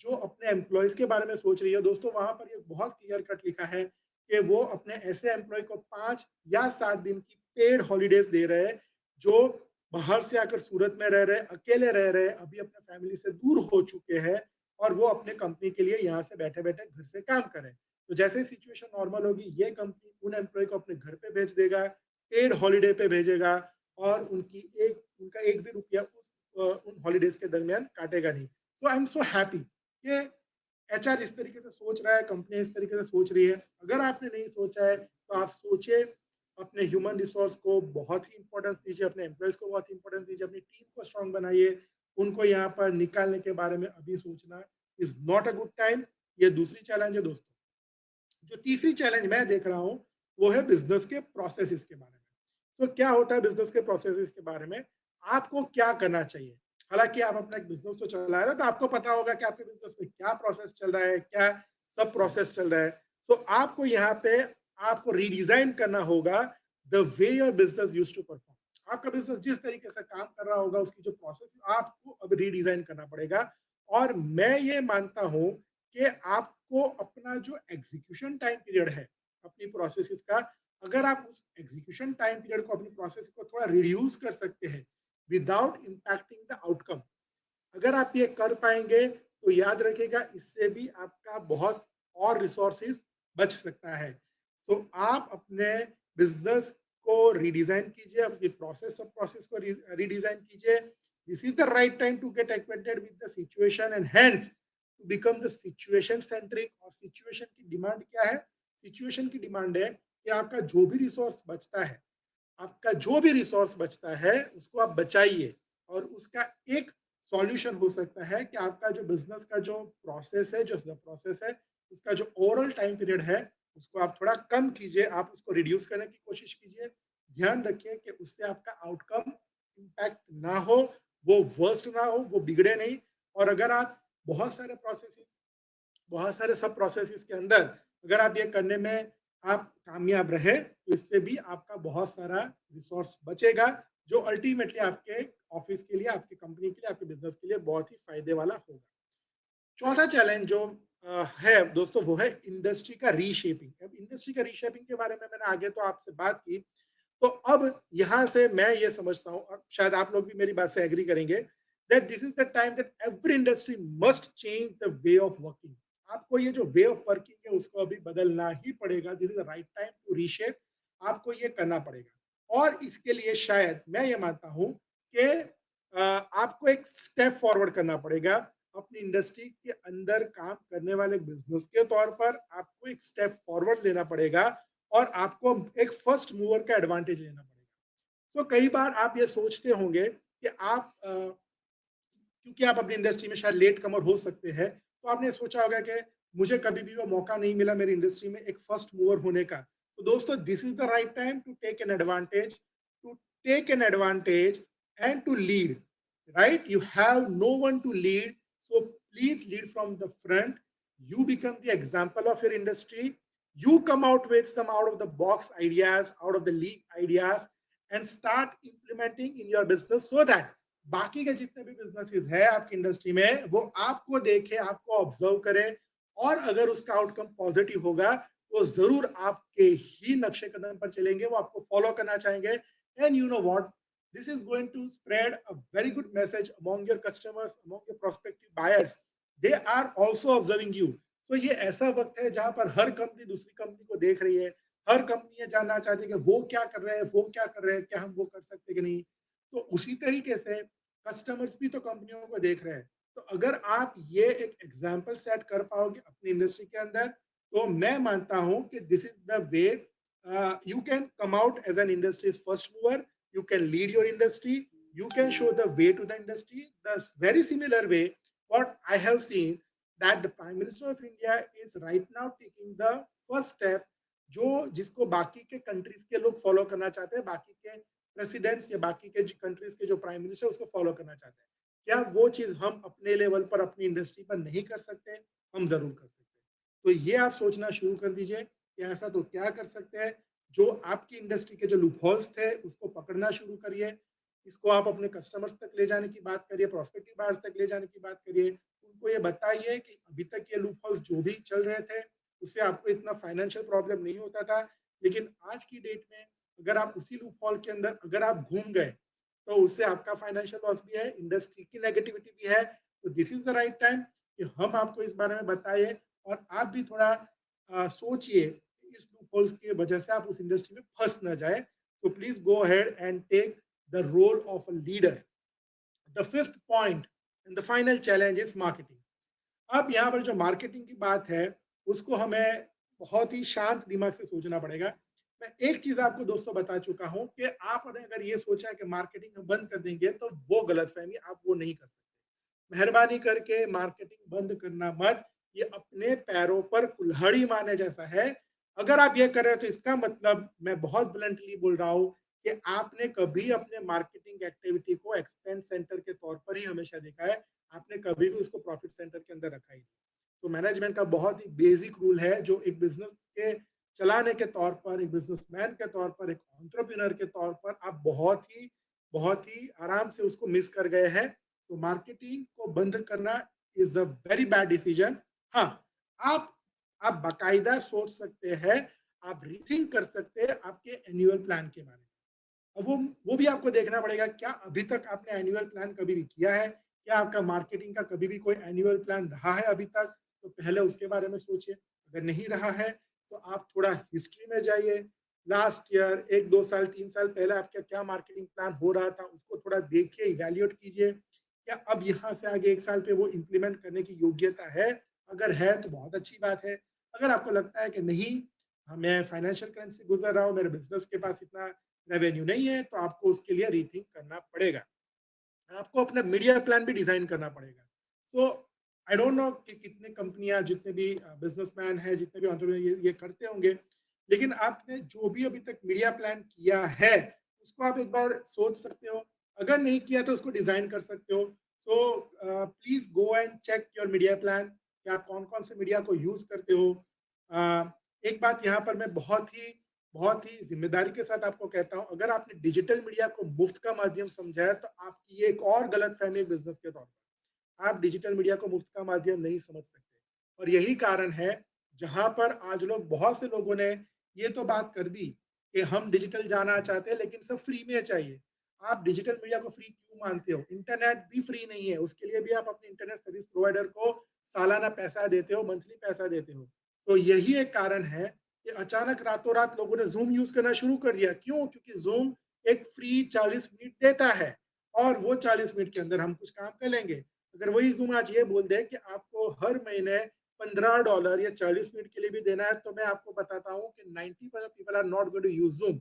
जो अपने एम्प्लॉइज़ के बारे में सोच रही है। दोस्तों वहाँ पर ये बहुत क्लियर कट लिखा है कि वो अपने ऐसे एम्प्लॉयी को 5 या 7 दिन की पेड हॉलिडेज़ दे रहे हैं, जो बाहर से आकर सूरत में रह रहे, अकेले रह रहे, अभी अपने फैमिली से दूर हो चुके हैं, और वो अपने कंपनी के लिए यहाँ से बैठे-बैठे घर से काम कर रहे हैं। तो जैसे ही सिचुएशन नॉर्मल होगी, ये कंपनी उन एम्प्लॉयी को अपने घर पे भेज देगा, पेड हॉलिडे पे भेजेगा, और उनका एक भी रुपया उन हॉलिडेज़ के दरमियान काटेगा नहीं। सो आई एम सो हैप्पी कि एचआर इस तरीके से सोच रहा है, कंपनी इस तरीके से सोच रही है। अगर आपने नहीं सोचा है, तो आप सोचिए। अपने ह्यूमन रिसोर्स को बहुत ही इम्पोर्टेंस दीजिए, अपने एम्प्लॉइज़ को बहुत इम्पोर्टेंस दीजिए, अपनी टीम को स्ट्रॉन्ग बनाइए। उनको यहाँ पर निकालने के बारे में अभी सोचना is not a good time. ये दूसरी चैलेंज है दोस्तों। जो तीसरी चैलेंज मैं देख रहा हूँ, वो है बिज़नेस के प्रोसेसेस के बारे में। तो क्या होता है बिज़नेस के प्रोसेसेस के बारे में, आपको क्या करना चाहिए? हालाँकि आप अपना एक बिज़नेस तो चला रहे हो, तो आपको पता होगा कि आपके बिज़नेस में क्या प्रोसेस चल रहा है, क्या सब प्रोसेस चल रहा है। तो आपको यहाँ पे आपको रिडिज़ाइन करना होगा the way your business used to perform. आपका बिज़नेस जिस तरीके से काम कर रहा होगा, उसकी जो प्रोसेस आपको अब रिडिज़ाइन करना पड़ेगा। और मैं ये मानता हूँ कि आपको अपना जो एग्जीक्यूशन टाइम पीरियड है अपनी प्रोसेसेस का, अगर आप उस एग्जीक्यूशन टाइम पीरियड को, अपनी प्रोसेस को थोड़ा रिड्यूस कर सकते हैं विदाउट इम्पैक्टिंग द आउटकम, अगर आप ये कर पाएंगे, तो याद रखिएगा इससे भी आपका बहुत और रिसोर्सेज बच सकता है। सो आप अपने बिजनेस को रिडिजाइन कीजिए, अपनी प्रोसेस, सब प्रोसेस को रिडिजाइन कीजिए। This is the right time to get acquainted with the situation and hence to become the situation centric. और सिचुएशन की डिमांड क्या है? सिचुएशन की डिमांड है कि आपका जो भी रिसोर्स बचता है, आपका जो भी रिसोर्स बचता है उसको आप बचाइए। और उसका एक सॉल्यूशन हो सकता है कि आपका जो बिजनेस का जो प्रोसेस है, जो प्रोसेस है, उसका जो ओवरऑल टाइम पीरियड है उसको आप थोड़ा कम कीजिए, आप उसको रिड्यूस करने की कोशिश कीजिए। ध्यान रखिए कि उससे आपका आउटकम इम्पैक्ट ना हो, वो वर्स्ट ना हो, वो बिगड़े नहीं। और अगर आप बहुत सारे प्रोसेस बहुत सारे सब प्रोसेसेस के अंदर अगर आप ये करने में आप कामयाब रहे तो इससे भी आपका बहुत सारा रिसोर्स बचेगा, जो अल्टीमेटली आपके ऑफिस के लिए, आपकी कंपनी के लिए, आपके बिजनेस के लिए बहुत ही फायदे वाला होगा। चौथा चैलेंज जो है दोस्तों वो है इंडस्ट्री का रीशेपिंग। अब इंडस्ट्री का रीशेपिंग के बारे में मैंने आगे तो आपसे बात की, तो अब यहाँ से मैं ये समझता हूँ और शायद आप लोग भी मेरी बात से एग्री करेंगे that this is the time that every industry must change the way of working. आपको ये जो वे ऑफ वर्किंग है उसको अभी बदलना ही पड़ेगा। This is the right time to reshape. आपको ये करना पड़ेगा और इसके लिए शायद मैं ये मानता हूँ कि आपको एक स्टेप फॉरवर्ड करना पड़ेगा। अपनी इंडस्ट्री के अंदर काम करने वाले बिजनेस के तौर पर आपको एक स्टेप फॉरवर्ड लेना पड़ेगा और आपको एक फर्स्ट मूवर का एडवांटेज लेना पड़ेगा। तो कई बार आप ये सोचते होंगे कि आप क्योंकि आप अपनी इंडस्ट्री में शायद लेट कमर हो सकते हैं, तो आपने सोचा होगा कि मुझे कभी भी वो मौका नहीं मिला मेरी इंडस्ट्री में एक फर्स्ट मूवर होने का। तो दोस्तों this is the right time to take an advantage and to lead. Right, you have no one to lead, so please lead from the front. You become the example of your industry. You come out with some out of the box ideas, out of the league ideas, and start implementing in your business so that बाकी के जितने भी businesses है आपकी industry में वो आपको देखे, आपको ऑब्जर्व करे और अगर उसका आउटकम पॉजिटिव होगा तो जरूर आपके ही नक्शे कदम पर चलेंगे, वो आपको फॉलो करना चाहेंगे। And you know what, this is going to spread a very good message among your customers, among your prospective buyers. They are also observing you. So ये ऐसा वक्त है जहां पर हर कंपनी दूसरी कंपनी को देख रही है, हर कंपनी ये जानना चाहती है कि वो क्या कर रहे हैं, वो क्या कर रहे हैं, क्या हम वो कर सकते हैं कि नहीं। तो उसी तरीके से कस्टमर्स भी तो कंपनियों को देख रहे हैं। तो अगर आप ये एक एग्जाम्पल सेट कर पाओगे अपनी इंडस्ट्री के अंदर, तो मैं मानता हूं कि this is the way you can come out as an industries first mover. You can lead your industry, you can show the way to the industry the very similar way what I have seen that the Prime Minister of India is right now taking the first step, जो जिसको बाकी के countries के लोग follow करना चाहते हैं, बाकी के प्रेसिडेंट्स या बाकी के कंट्रीज के जो प्राइम मिनिस्टर उसको फॉलो करना चाहते हैं। क्या वो चीज हम अपने लेवल पर अपनी इंडस्ट्री पर नहीं कर सकते? हम जरूर कर सकते हैं। तो ये आप सोचना शुरू कर दीजिए कि ऐसा तो क्या कर सकते हैं। जो आपकी इंडस्ट्री के जो लूपहोल्स थे उसको पकड़ना शुरू करिए, इसको आप अपने कस्टमर्स तक ले जाने की बात करिए, प्रोस्पेक्टिव बायर्स तक ले जाने की बात करिए। उनको ये बताइए कि अभी तक ये लूपहोल्स जो भी चल रहे थे उससे आपको इतना फाइनेंशियल प्रॉब्लम नहीं होता था, लेकिन आज की डेट में अगर आप उसी लूपहोल के अंदर अगर आप घूम गए तो उससे आपका फाइनेंशियल लॉस भी है, इंडस्ट्री की नेगेटिविटी भी है। तो this is the right time कि हम आपको इस बारे में बताइए और आप भी थोड़ा सोचिए इस लूपहोल्स की वजह से आप उस इंडस्ट्री में फंस ना जाए। तो please go ahead and take the role of a leader. The fifth point and the final challenge is marketing. अब यहाँ पर जो मार्केटिंग की बात है उसको हमें बहुत ही शांत दिमाग से सोचना पड़ेगा। मैं एक चीज आपको दोस्तों बता चुका हूं कि आपने अगर ये सोचा है कि मार्केटिंग हम बंद कर देंगे तो वो गलतफहमी, आप वो नहीं कर सकते। मेहरबानी करके मार्केटिंग बंद करना मत। ये अपने पैरों पर कुल्हाड़ी मारने जैसा है। अगर आप ये कर रहे हो तो इसका मतलब मैं बहुत ब्लंटली बोल रहा हूँ कि आपने कभी अपने मार्केटिंग एक्टिविटी को एक्सपेंस सेंटर के तौर पर ही हमेशा देखा है। आपने कभी भी उसको प्रॉफिट सेंटर के अंदर रखा ही नहीं। तो मैनेजमेंट का बहुत ही बेसिक रूल है जो एक बिजनेस के चलाने के तौर पर, एक बिजनेसमैन के तौर पर, एक एंटरप्रेन्योर के तौर पर आप बहुत ही आराम से उसको मिस कर गए हैं। तो मार्केटिंग को बंद करना is a very bad decision. हाँ, आप आप बाकायदा सोच सकते हैं, आप रीथिंक कर सकते हैं आपके एनुअल प्लान के बारे में। अब वो भी आपको देखना पड़ेगा, क्या अभी तक आपने एनुअल प्लान कभी भी किया है? क्या आपका मार्केटिंग का कभी भी कोई एनुअल प्लान रहा है अभी तक? तो पहले उसके बारे में सोचिए। अगर नहीं रहा है तो आप थोड़ा हिस्ट्री में जाइए, लास्ट ईयर 1-2 साल, 3 साल पहले आपका क्या मार्केटिंग प्लान हो रहा था, उसको थोड़ा देखिए, इवैल्यूएट कीजिए। क्या अब यहाँ से आगे 1 साल पे वो इम्प्लीमेंट करने की योग्यता है? अगर है तो बहुत अच्छी बात है। अगर आपको लगता है कि नहीं, मैं फाइनेंशियल क्राइसिस से गुज़र रहा हूँ, मेरे बिज़नेस के पास इतना रेवेन्यू नहीं है, तो आपको उसके लिए रीथिंक करना पड़ेगा। आपको अपना मीडिया प्लान भी डिज़ाइन करना पड़ेगा। सो आई डोंट नो कि कितनी कंपनियाँ, जितने भी बिज़नेसमैन हैं, जितने भी एंटरप्रेन्योर ये करते होंगे। लेकिन आपने जो भी अभी तक मीडिया प्लान किया है, उसको आप एक बार सोच सकते हो। अगर नहीं किया तो उसको डिज़ाइन कर सकते हो। So please go and check your media plan कि आप कौन-कौन से मीडिया को यूज़ करते हो। अ, एक बात यहाँ पर मैं बहुत ही ज़िम्मेदारी के साथ आपको कहता हूँ, अगर आपने डिजिटल मीडिया को मुफ्त का माध्यम समझा है, तो आपकी ये एक और गलतफ़हमी है बिज़नेस के तौर पर। आप डिजिटल मीडिया को मुफ्त का माध्यम नहीं समझ सकते। और यही कारण है, जहाँ पर आज बहुत से लोगों ने ये तो बात कर दी कि हम डिजिटल जाना चाहते हैं, लेकिन सब फ्री में चाहिए। आप डिजिटल मीडिया को फ्री क्यों मानते हो? इंटरनेट भी फ्री नहीं है, उसके लिए भी आप अपने इंटरनेट सर्विस प्रोवाइडर को सालाना पैसा देते हो, मंथली पैसा देते हो। तो यही एक कारण है कि अचानक रातों-रात लोगों ने ज़ूम यूज़ करना शुरू कर दिया। क्यों? क्योंकि ज़ूम एक फ्री 40 मिनट देता है और वो 40 मिनट के अंदर हम कुछ काम कर लेंगे। अगर वही ज़ूम आज ये बोल दे कि आपको हर महीने $15 या 40 मिनट के लिए भी देना है, तो मैं आपको बताता हूँ कि 90% people are not going to use Zoom.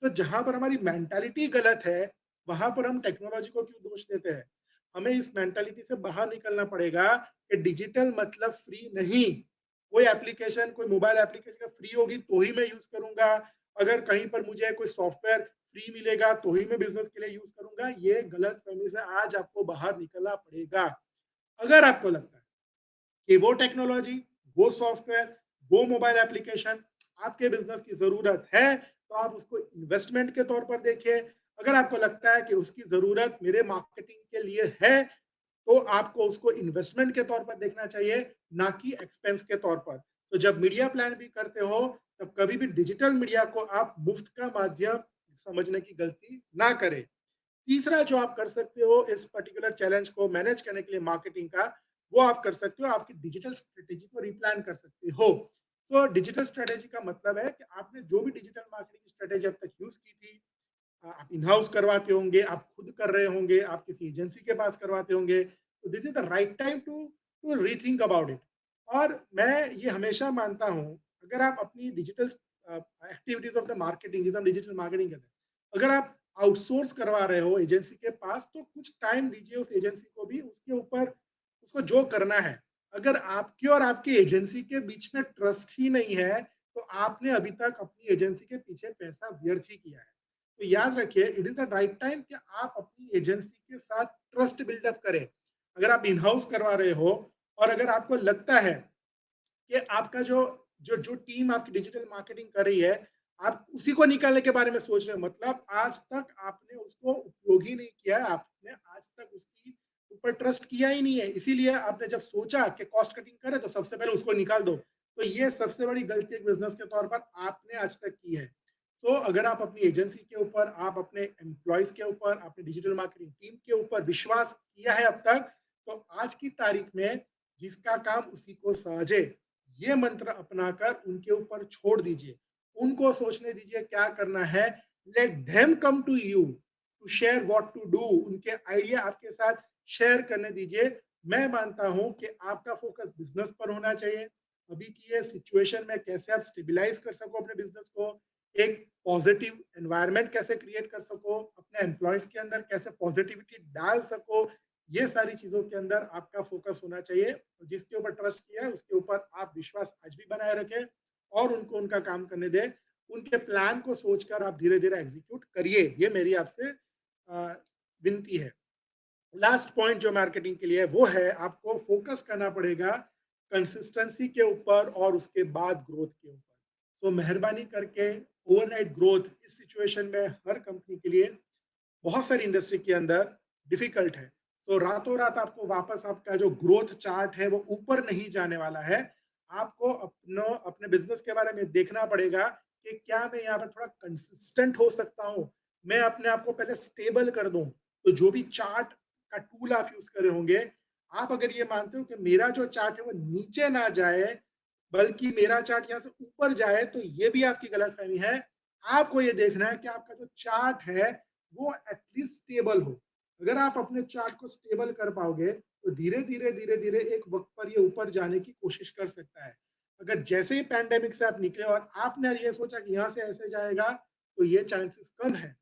तो जहाँ पर हमारी मेंटालिटी गलत है, वहाँ पर हम टेक्नोलॉजी को क्यों दोष देते हैं? हमें इस मेंटालिटी से बाहर निकलना पड़ेगा कि डिजिटल मतलब फ्री नहीं। कोई एप्लीकेशन, कोई मोबाइल एप्लीकेशन फ्री होगी तो ही मैं यूज़ करूँगा। अगर कहीं पर मुझे कोई सॉफ्टवेयर फ्री मिलेगा तो ही मैं बिज़नेस के लिए यूज़ करूँगा। ये गलतफ़हमी से आज आपको बाहर निकलना पड़ेगा। अगर आपको लगता है कि वो टेक्नोलॉजी, वो सॉफ्टवेयर, वो मोबाइल एप्लीकेशन आपके बिज़नेस की ज़रूरत है, तो आप उसको इन्वेस्टमेंट के तौर पर देखिए। अगर आपको लगता है कि उसकी ज़रूरत मेरे मार्केटिंग के लिए है, तो आपको उसको इन्वेस्टमेंट के तौर पर देखना चाहिए, ना कि एक्सपेंस के तौर पर। तो जब मीडिया प्लान भी करते हो, तब कभी भी डिजिटल मीडिया को आप मुफ्त का माध्यम समझने की गलती ना करें। तीसरा जो आप कर सकते हो इस पर्टिकुलर चैलेंज को मैनेज करने के लिए मार्केटिंग का, वो आप कर सकते हो, आपकी डिजिटल स्ट्रेटेजी को रिप्लान कर सकते हो। सो डिजिटल स्ट्रेटेजी का मतलब है कि आपने जो भी डिजिटल मार्केटिंग स्ट्रेटेजी अब तक यूज़ की थी, आप इन हाउस करवाते होंगे, आप खुद कर रहे होंगे, आप किसी एजेंसी के पास करवाते होंगे, तो this is the right time to rethink about it. और मैं ये हमेशा मानता हूँ, अगर आप अपनी digital activities of the marketing, जिसे हम डिजिटल मार्केटिंग कहते हैं, अगर आप आउटसोर्स करवा रहे हो एजेंसी के पास, तो कुछ टाइम दीजिए उस एजेंसी को भी, उसके ऊपर उसको जो करना है। अगर आपके और आपकी एजेंसी के बीच में ट्रस्ट ही नहीं है, तो आपने अभी तक अपनी एजेंसी के पीछे पैसा व्यर्थ ही किया है। तो याद रखिए, it is the right time कि आप अपनी एजेंसी के साथ ट्रस्ट बिल्डअप करें। अगर आप इन हाउस करवा रहे हो और अगर आपको लगता है कि आपका जो टीम आपकी डिजिटल मार्केटिंग कर रही है, आप उसी को निकालने के बारे में सोच रहे हो, मतलब आज तक आपने उसको उपयोग ही नहीं किया है, आपने आज तक उसकी ऊपर ट्रस्ट किया ही नहीं है। इसीलिए आपने जब सोचा कि कॉस्ट कटिंग करें, तो सबसे पहले उसको निकाल दो। तो ये सबसे बड़ी गलती एक बिज़नेस के तौर पर आपने आज तक की है। तो अगर आप अपनी एजेंसी के ऊपर, आप अपने एम्प्लॉइज़ के ऊपर, अपनी डिजिटल मार्केटिंग टीम के ऊपर विश्वास किया है अब तक, तो आज की तारीख में जिसका काम उसी को साझे, ये मंत्र अपनाकर उनके ऊपर छोड़ दीजिए। उनको सोचने दीजिए क्या करना है। Let them come to you to share what to do. उनके आइडिया आपके साथ शेयर करने दीजिए। मैं मानता हूँ कि आपका फ़ोकस बिज़नेस पर होना चाहिए। अभी की ये सिचुएशन में कैसे आप स्टेबलाइज़ कर सको अपने बिज़नेस को, एक पॉज़िटिव एनवायरनमेंट कैसे क्रिएट कर सको, अपने एम्प्लॉइज़ के अंदर कैसे पॉज़िटिविटी डाल सको, ये सारी चीज़ों के अंदर आपका फ़ोकस होना चाहिए। जिसके ऊपर ट्रस्ट किया है, उसके ऊपर आप विश्वास आज भी बनाए रखें और उनको उनका काम करने दें। उनके प्लान को सोचकर आप धीरे-धीरे एग्ज़ीक्यूट करिए, ये मेरी आपसे विनती है। लास्ट पॉइंट जो मार्केटिंग के लिए है, वो है आपको फ़ोकस करना पड़ेगा कंसिस्टेंसी के ऊपर और उसके बाद ग्रोथ के ऊपर। सो मेहरबानी करके ओवरनाइट ग्रोथ इस सिचुएशन में हर कंपनी के लिए, बहुत सारी इंडस्ट्री के अंदर डिफिकल्ट है। तो रातों-रात आपको वापस आपका जो ग्रोथ चार्ट है वो ऊपर नहीं जाने वाला है। आपको अपने बिज़नेस के बारे में देखना पड़ेगा कि क्या मैं यहाँ पर थोड़ा कंसिस्टेंट हो सकता हूँ? मैं अपने आप को पहले स्टेबल कर दूँ। तो जो भी चार्ट का टूल आप यूज़ कर रहे होंगे, आप अगर ये मानते हो कि मेरा जो चार्ट है वो नीचे ना जाए, बल्कि मेरा चार्ट यहाँ से ऊपर जाए, तो ये भी आपकी गलतफ़हमी है। आपको ये देखना है कि आपका जो चार्ट है वो एटलीस्ट स्टेबल हो। अगर आप अपने चार्ट को स्टेबल कर पाओगे तो धीरे-धीरे एक वक़्त पर ये ऊपर जाने की कोशिश कर सकता है। अगर जैसे ही पैंडेमिक से आप निकले और आपने ये सोचा कि यहाँ से ऐसे जाएगा, तो ये चांसेस कम है।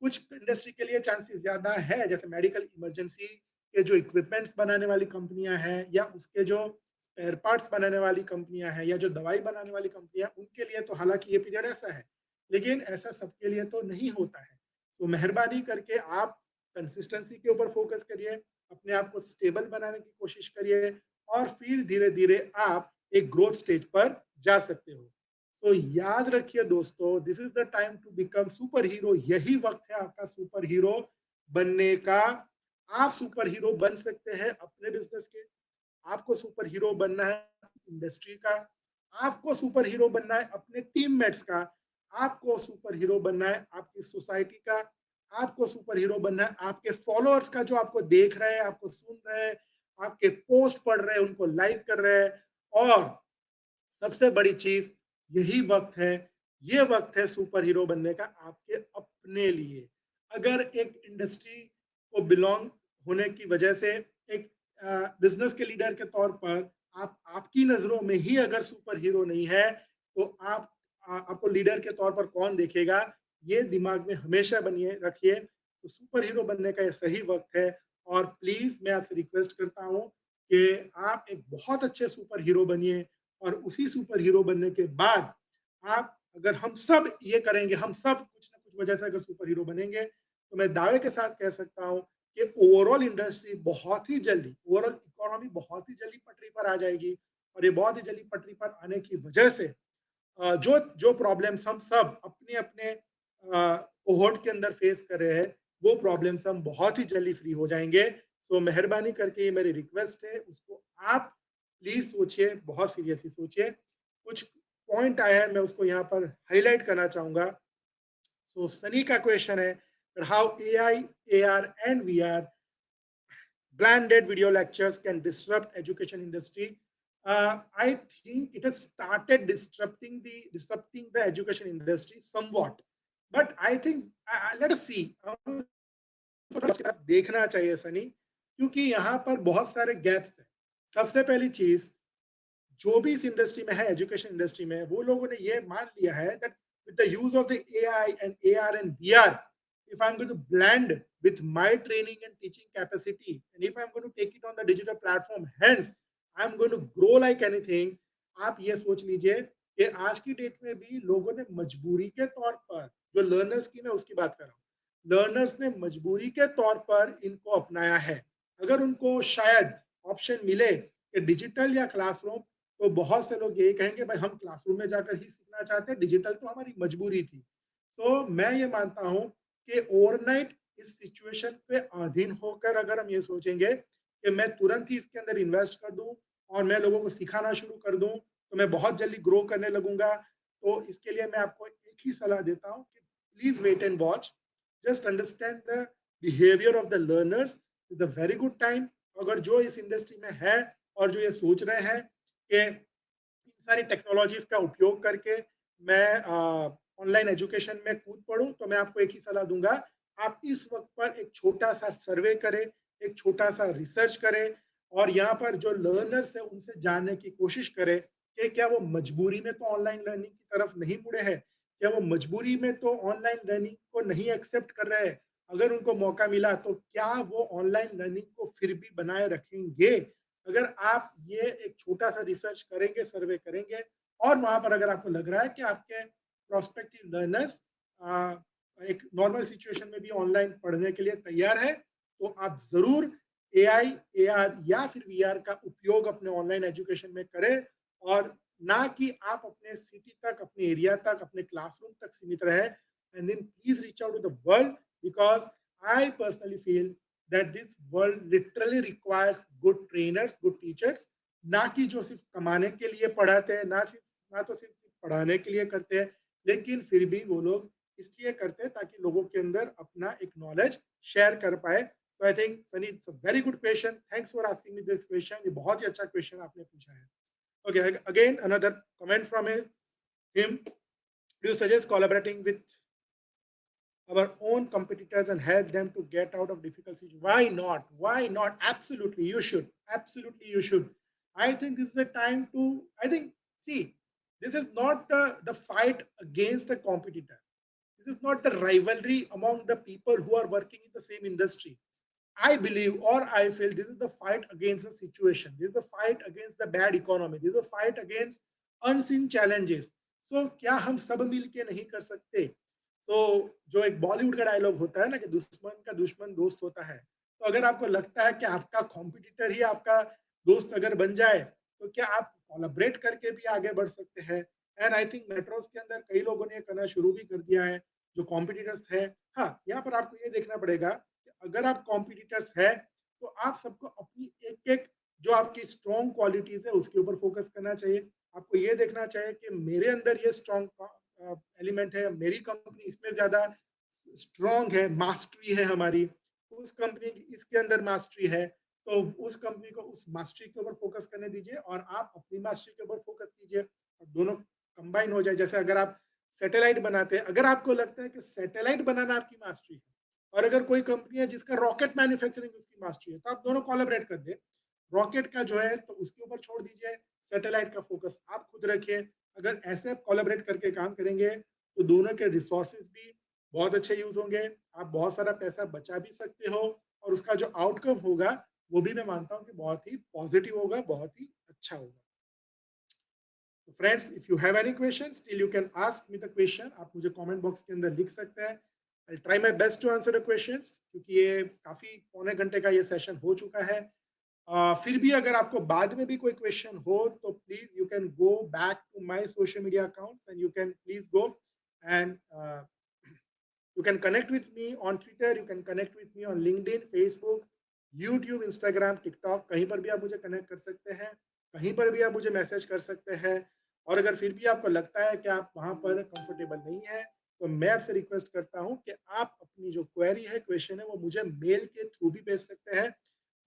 कुछ इंडस्ट्री के लिए चांसेस ज़्यादा है, जैसे मेडिकल इमरजेंसी के जो इक्विपमेंट्स बनाने वाली कंपनियाँ हैं या उसके जो स्पेयर पार्ट्स बनाने वाली कंपनियाँ हैं या जो दवाई बनाने वाली कंपनियाँ, उनके लिए तो हालाँकि ये पीरियड ऐसा है, लेकिन ऐसा सबके लिए तो नहीं होता है। तो मेहरबानी करके आप कंसिस्टेंसी के ऊपर फोकस करिए, अपने आप को स्टेबल बनाने की कोशिश करिए और फिर धीरे-धीरे आप एक ग्रोथ स्टेज पर जा सकते हो। तो याद रखिए दोस्तों, this is the time to become super hero. यही वक्त है आपका सुपर हीरो बनने का। आप सुपर हीरो बन सकते हैं अपने बिजनेस के, आपको सुपर हीरो बनना है इंडस्ट्री का, आपको सुपर हीरो बनना है अपने टीममेट्स का, आपको सुपर हीरो बनना है आपकी सोसाइटी का, आपको सुपर हीरो बनना है आपके फॉलोअर्स का, जो आपको देख रहे हैं, आपको सुन रहे हैं, आपके पोस्ट पढ़ रहे हैं, उनको लाइक कर रहे हैं। और सबसे बड़ी चीज यही वक्त है, ये वक्त है सुपर हीरो बनने का आपके अपने लिए। अगर एक इंडस्ट्री को बिलोंग होने की वजह से एक बिजनेस के लीडर के तौर पर आप आपकी नजरों में ही अगर सुपर हीरो नहीं है, तो आप आपको लीडर के तौर पर कौन देखेगा? ये दिमाग में हमेशा बनिए रखिए। तो सुपर हीरो बनने का ये सही वक्त है। और प्लीज मैं आपसे रिक्वेस्ट करता हूँ कि आप एक बहुत अच्छे सुपर हीरो बनिए। और उसी सुपर हीरो बनने के बाद आप, अगर हम सब ये करेंगे, हम सब कुछ ना कुछ वजह से अगर सुपर हीरो बनेंगे, तो मैं दावे के साथ कह सकता हूँ कि ओवरऑल इंडस्ट्री बहुत ही जल्दी, ओवरऑल इकोनॉमी बहुत ही जल्दी पटरी पर आ जाएगी। और ये बहुत ही जल्दी पटरी पर आने की वजह से जो जो प्रॉब्लम्स हम सब अपने अपने कोहोर्ट के अंदर फेस कर रहे हैं, वो प्रॉब्लम्स हम बहुत ही जल्दी फ्री हो जाएंगे। सो मेहरबानी करके ये मेरी रिक्वेस्ट है, उसको आप प्लीज सोचिए, बहुत सीरियसली सोचिए। कुछ पॉइंट आया है, मैं उसको यहाँ पर हाईलाइट करना चाहूंगा। सो सनी का क्वेश्चन है, how AI, AR and VR blended video lectures can disrupt education industry. I think it has started disrupting the education industry somewhat, but I think let us see. देखना चाहिए सनी, क्योंकि यहाँ पर बहुत सारे गैप्स हैं। सबसे पहली चीज, जो भी इस इंडस्ट्री में है, एजुकेशन इंडस्ट्री में, वो लोगों ने ये मान लिया है that with the use of the AI and AR and VR, if I'm going to blend with my training and teaching capacity, and if I'm going to take it on the digital platform, hence I'm going to grow like anything. आप ये सोच लीजिए कि आज की date में भी लोगों ने मजबूरी के तौर पर, जो लर्नर्स की मैं उसकी बात कर रहा हूँ, लर्नर्स ने मजबूरी के तौर पर इनको अपनाया है। अगर उनको शायद ऑप्शन मिले कि डिजिटल या क्लासरूम, तो बहुत से लोग यही कहेंगे भाई हम क्लासरूम में जाकर ही सीखना चाहते हैं, डिजिटल तो हमारी मजबूरी थी। सो मैं ये मानता हूँ कि ओवरनाइट इस सिचुएशन पे अधीन होकर अगर हम ये सोचेंगे कि मैं तुरंत ही इसके अंदर इन्वेस्ट कर दूं और मैं लोगों को सिखाना शुरू कर दूं, तो मैं बहुत जल्दी ग्रो करने लगूंगा। तो इसके लिए मैं आपको एक ही सलाह देता हूँ कि please wait and watch, just understand the behaviour of the learners. Is a very good time. अगर जो इस इंडस्ट्री में है और जो ये सोच रहे हैं कि इन सारी टेक्नोलॉजीज का उपयोग करके मैं ऑनलाइन एजुकेशन में कूद पड़ूं, तो मैं आपको एक ही सलाह दूंगा, आप इस वक्त पर एक छोटा सा सर्वे करें, एक छोटा सा रिसर्च करें और यहाँ पर जो लर्नर्स है उनसे जानने की कोशिश करें कि क्या वो मजबूरी में तो ऑनलाइन लर्निंग की तरफ नहीं मुड़े हैं, क्या वो मजबूरी में तो ऑनलाइन लर्निंग को नहीं एक्सेप्ट कर रहे हैं। अगर उनको मौका मिला तो क्या वो ऑनलाइन लर्निंग को फिर भी बनाए रखेंगे। अगर आप ये एक छोटा सा रिसर्च करेंगे, सर्वे करेंगे, और वहां पर अगर आपको लग रहा है कि आपके प्रोस्पेक्टिव लर्नर्स एक नॉर्मल सिचुएशन में भी ऑनलाइन पढ़ने के लिए तैयार है, तो आप जरूर AI, AR या फिर VR का उपयोग अपने ऑनलाइन एजुकेशन में करें। और ना कि आप अपने सिटी तक, अपने एरिया तक, अपने क्लासरूम तक सीमित रहे। And then please reach out to the world, because I personally feel that this world literally requires good trainers, good teachers, ना कि जो सिर्फ कमाने के लिए पढ़ाते हैं, ना तो सिर्फ पढ़ाने के लिए करते हैं, लेकिन फिर भी वो लोग इसलिए करते हैं ताकि लोगों के अंदर अपना एक नॉलेज शेयर कर पाए। तो I think Sunny, it's a very good question, thanks for asking me this question. ये बहुत ही अच्छा क्वेश्चन आपने पूछा है। Okay, again another comment from him, Do you suggest collaborating with our own competitors and help them to get out of difficult situations? Why not? Why not? Absolutely, you should. Absolutely, you should. I think this is a time to, I think, see, this is not the fight against a competitor. This is not the rivalry among the people who are working in the same industry. I believe or I feel this is the fight against the situation. This is the fight against the bad economy. This is the fight against unseen challenges. So क्या हम सब मिल के नहीं कर सकते? तो जो एक बॉलीवुड का डायलॉग होता है ना कि दुश्मन का दुश्मन दोस्त होता है। तो अगर आपको लगता है कि आपका कॉम्पिटिटर ही आपका दोस्त अगर बन जाए, तो क्या आप कोलैबोरेट करके भी आगे बढ़ सकते हैं? एंड आई थिंक मेट्रोस के अंदर कई लोगों ने ये करना शुरू भी कर दिया है, जो कॉम्पिटिटर्स है। हाँ, यहाँ पर आपको ये देखना पड़ेगा कि अगर आप कॉम्पिटिटर्स है, तो आप सबको अपनी एक-एक जो आपकी स्ट्रॉन्ग क्वालिटीज़ है, उसके ऊपर फोकस करना चाहिए। आपको ये देखना चाहिए कि मेरे अंदर ये स्ट्रॉन्ग एलिमेंट है, मेरी कंपनी इसमें ज़्यादा स्ट्रॉन्ग है, मास्टरी है हमारी, उस कंपनी की इसके अंदर मास्टरी है, तो उस कंपनी को उस मास्टरी के ऊपर फोकस करने दीजिए और आप अपनी मास्टरी के ऊपर फोकस कीजिए और दोनों कंबाइन हो जाए। जैसे अगर आप सैटेलाइट बनाते हैं, अगर आपको लगता है कि सैटेलाइट बनाना आपकी मास्टरी है और अगर कोई कंपनी है जिसका रॉकेट मैन्युफैक्चरिंग उसकी मास्टरी है, तो आप दोनों कोलैबोरेट कर दें। रॉकेट का जो है तो उसके ऊपर छोड़ दीजिए, सैटेलाइट का फोकस आप खुद रखिए। अगर ऐसे आप कोलैबोरेट करके काम करेंगे, तो दोनों के रिसोर्सेज भी बहुत अच्छे यूज़ होंगे, आप बहुत सारा पैसा बचा भी सकते हो और उसका जो आउटकम होगा, वो भी मैं मानता हूँ कि बहुत ही पॉजिटिव होगा, बहुत ही अच्छा होगा। तो friends, if you have any question still you can ask me the question. आप मुझे कमेंट बॉक्स के अंदर लिख सकते हैं। I try my best to answer the questions, क्योंकि ये काफ़ी पौने घंटे का ये सेशन हो चुका है। फिर भी अगर आपको बाद में भी कोई क्वेश्चन हो तो please you can go back to my social media accounts and you can please go and you can connect with me on Twitter, you can connect with me on LinkedIn, Facebook, YouTube, Instagram, TikTok, कहीं पर भी आप मुझे connect कर सकते हैं, कहीं पर भी आप मुझे मैसेज कर सकते हैं। और अगर फिर भी आपको लगता है कि आप वहाँ पर कंफर्टेबल नहीं हैं, तो मैं आपसे रिक्वेस्ट करता हूँ कि आप अपनी जो क्वेरी है, क्वेश्चन है, वो मुझे मेल के थ्रू भी भेज सकते हैं।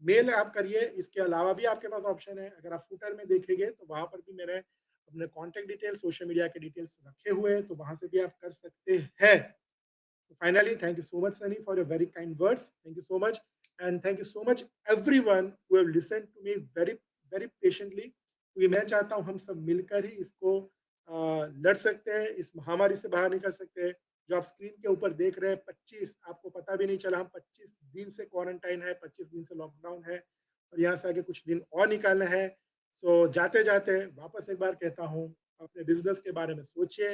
मेल आप करिए, इसके अलावा भी आपके पास ऑप्शन है, अगर आप फुटर में देखेंगे तो वहाँ पर भी मैंने अपने कॉन्टैक्ट डिटेल्स, सोशल मीडिया के डिटेल्स रखे हुए हैं, तो वहाँ से भी आप कर सकते हैं। So finally, thank you so much, Sunny, for your very kind words. Thank you so much. And thank you so much, everyone who have listened to me very, very patiently. क्योंकि मैं चाहता हूँ हम सब मिलकर ही इसको लड़ सकते हैं, इस महामारी से बाहर निकल सकते हैं। जो आप स्क्रीन के ऊपर देख रहे हैं 25, आपको पता भी नहीं चला हम 25 दिन से क्वारंटाइन है, 25 दिन से लॉकडाउन है और यहाँ से आगे कुछ दिन और निकालना है। सो जाते-जाते वापस एक बार कहता हूँ, अपने बिज़नेस के बारे में सोचिए,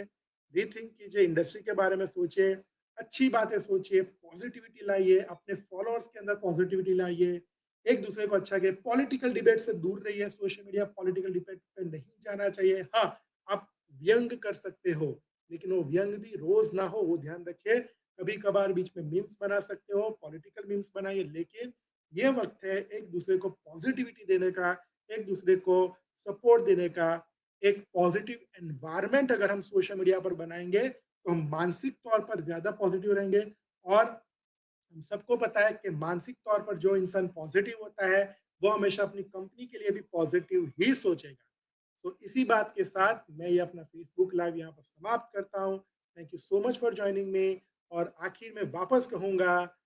रीथिंक कीजिए, इंडस्ट्री के बारे में सोचिए, अच्छी बातें सोचिए, पॉजिटिविटी लाइए, अपने फॉलोअर्स के अंदर पॉजिटिविटी लाइए, एक दूसरे को अच्छा कहिए, पॉलिटिकल डिबेट से दूर रहिए, सोशल मीडिया पॉलिटिकल डिबेट पे नहीं जाना चाहिए। हाँ, आप व्यंग कर सकते हो, लेकिन वो व्यंग भी रोज ना हो, वो ध्यान रखिए। कभी-कभार बीच में मीम्स बना सकते हो, पॉलिटिकल मीम्स बनाइए, लेकिन ये वक्त है एक दूसरे को पॉजिटिविटी देने का, एक दूसरे को सपोर्ट देने का। एक पॉजिटिव एनवायरनमेंट अगर हम सोशल मीडिया पर बनाएंगे, तो हम मानसिक तौर पर ज़्यादा पॉजिटिव रहेंगे और हम सबको पता है कि मानसिक तौर पर जो इंसान पॉजिटिव होता है, वो हमेशा अपनी कंपनी के लिए भी पॉजिटिव ही सोचेगा। तो इसी बात के साथ मैं ये अपना फेसबुक लाइव यहाँ पर समाप्त करता हूँ। Thank you so much for joining me और आखिर में वापस कहूँगा,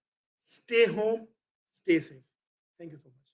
stay home, stay safe. Thank you so much.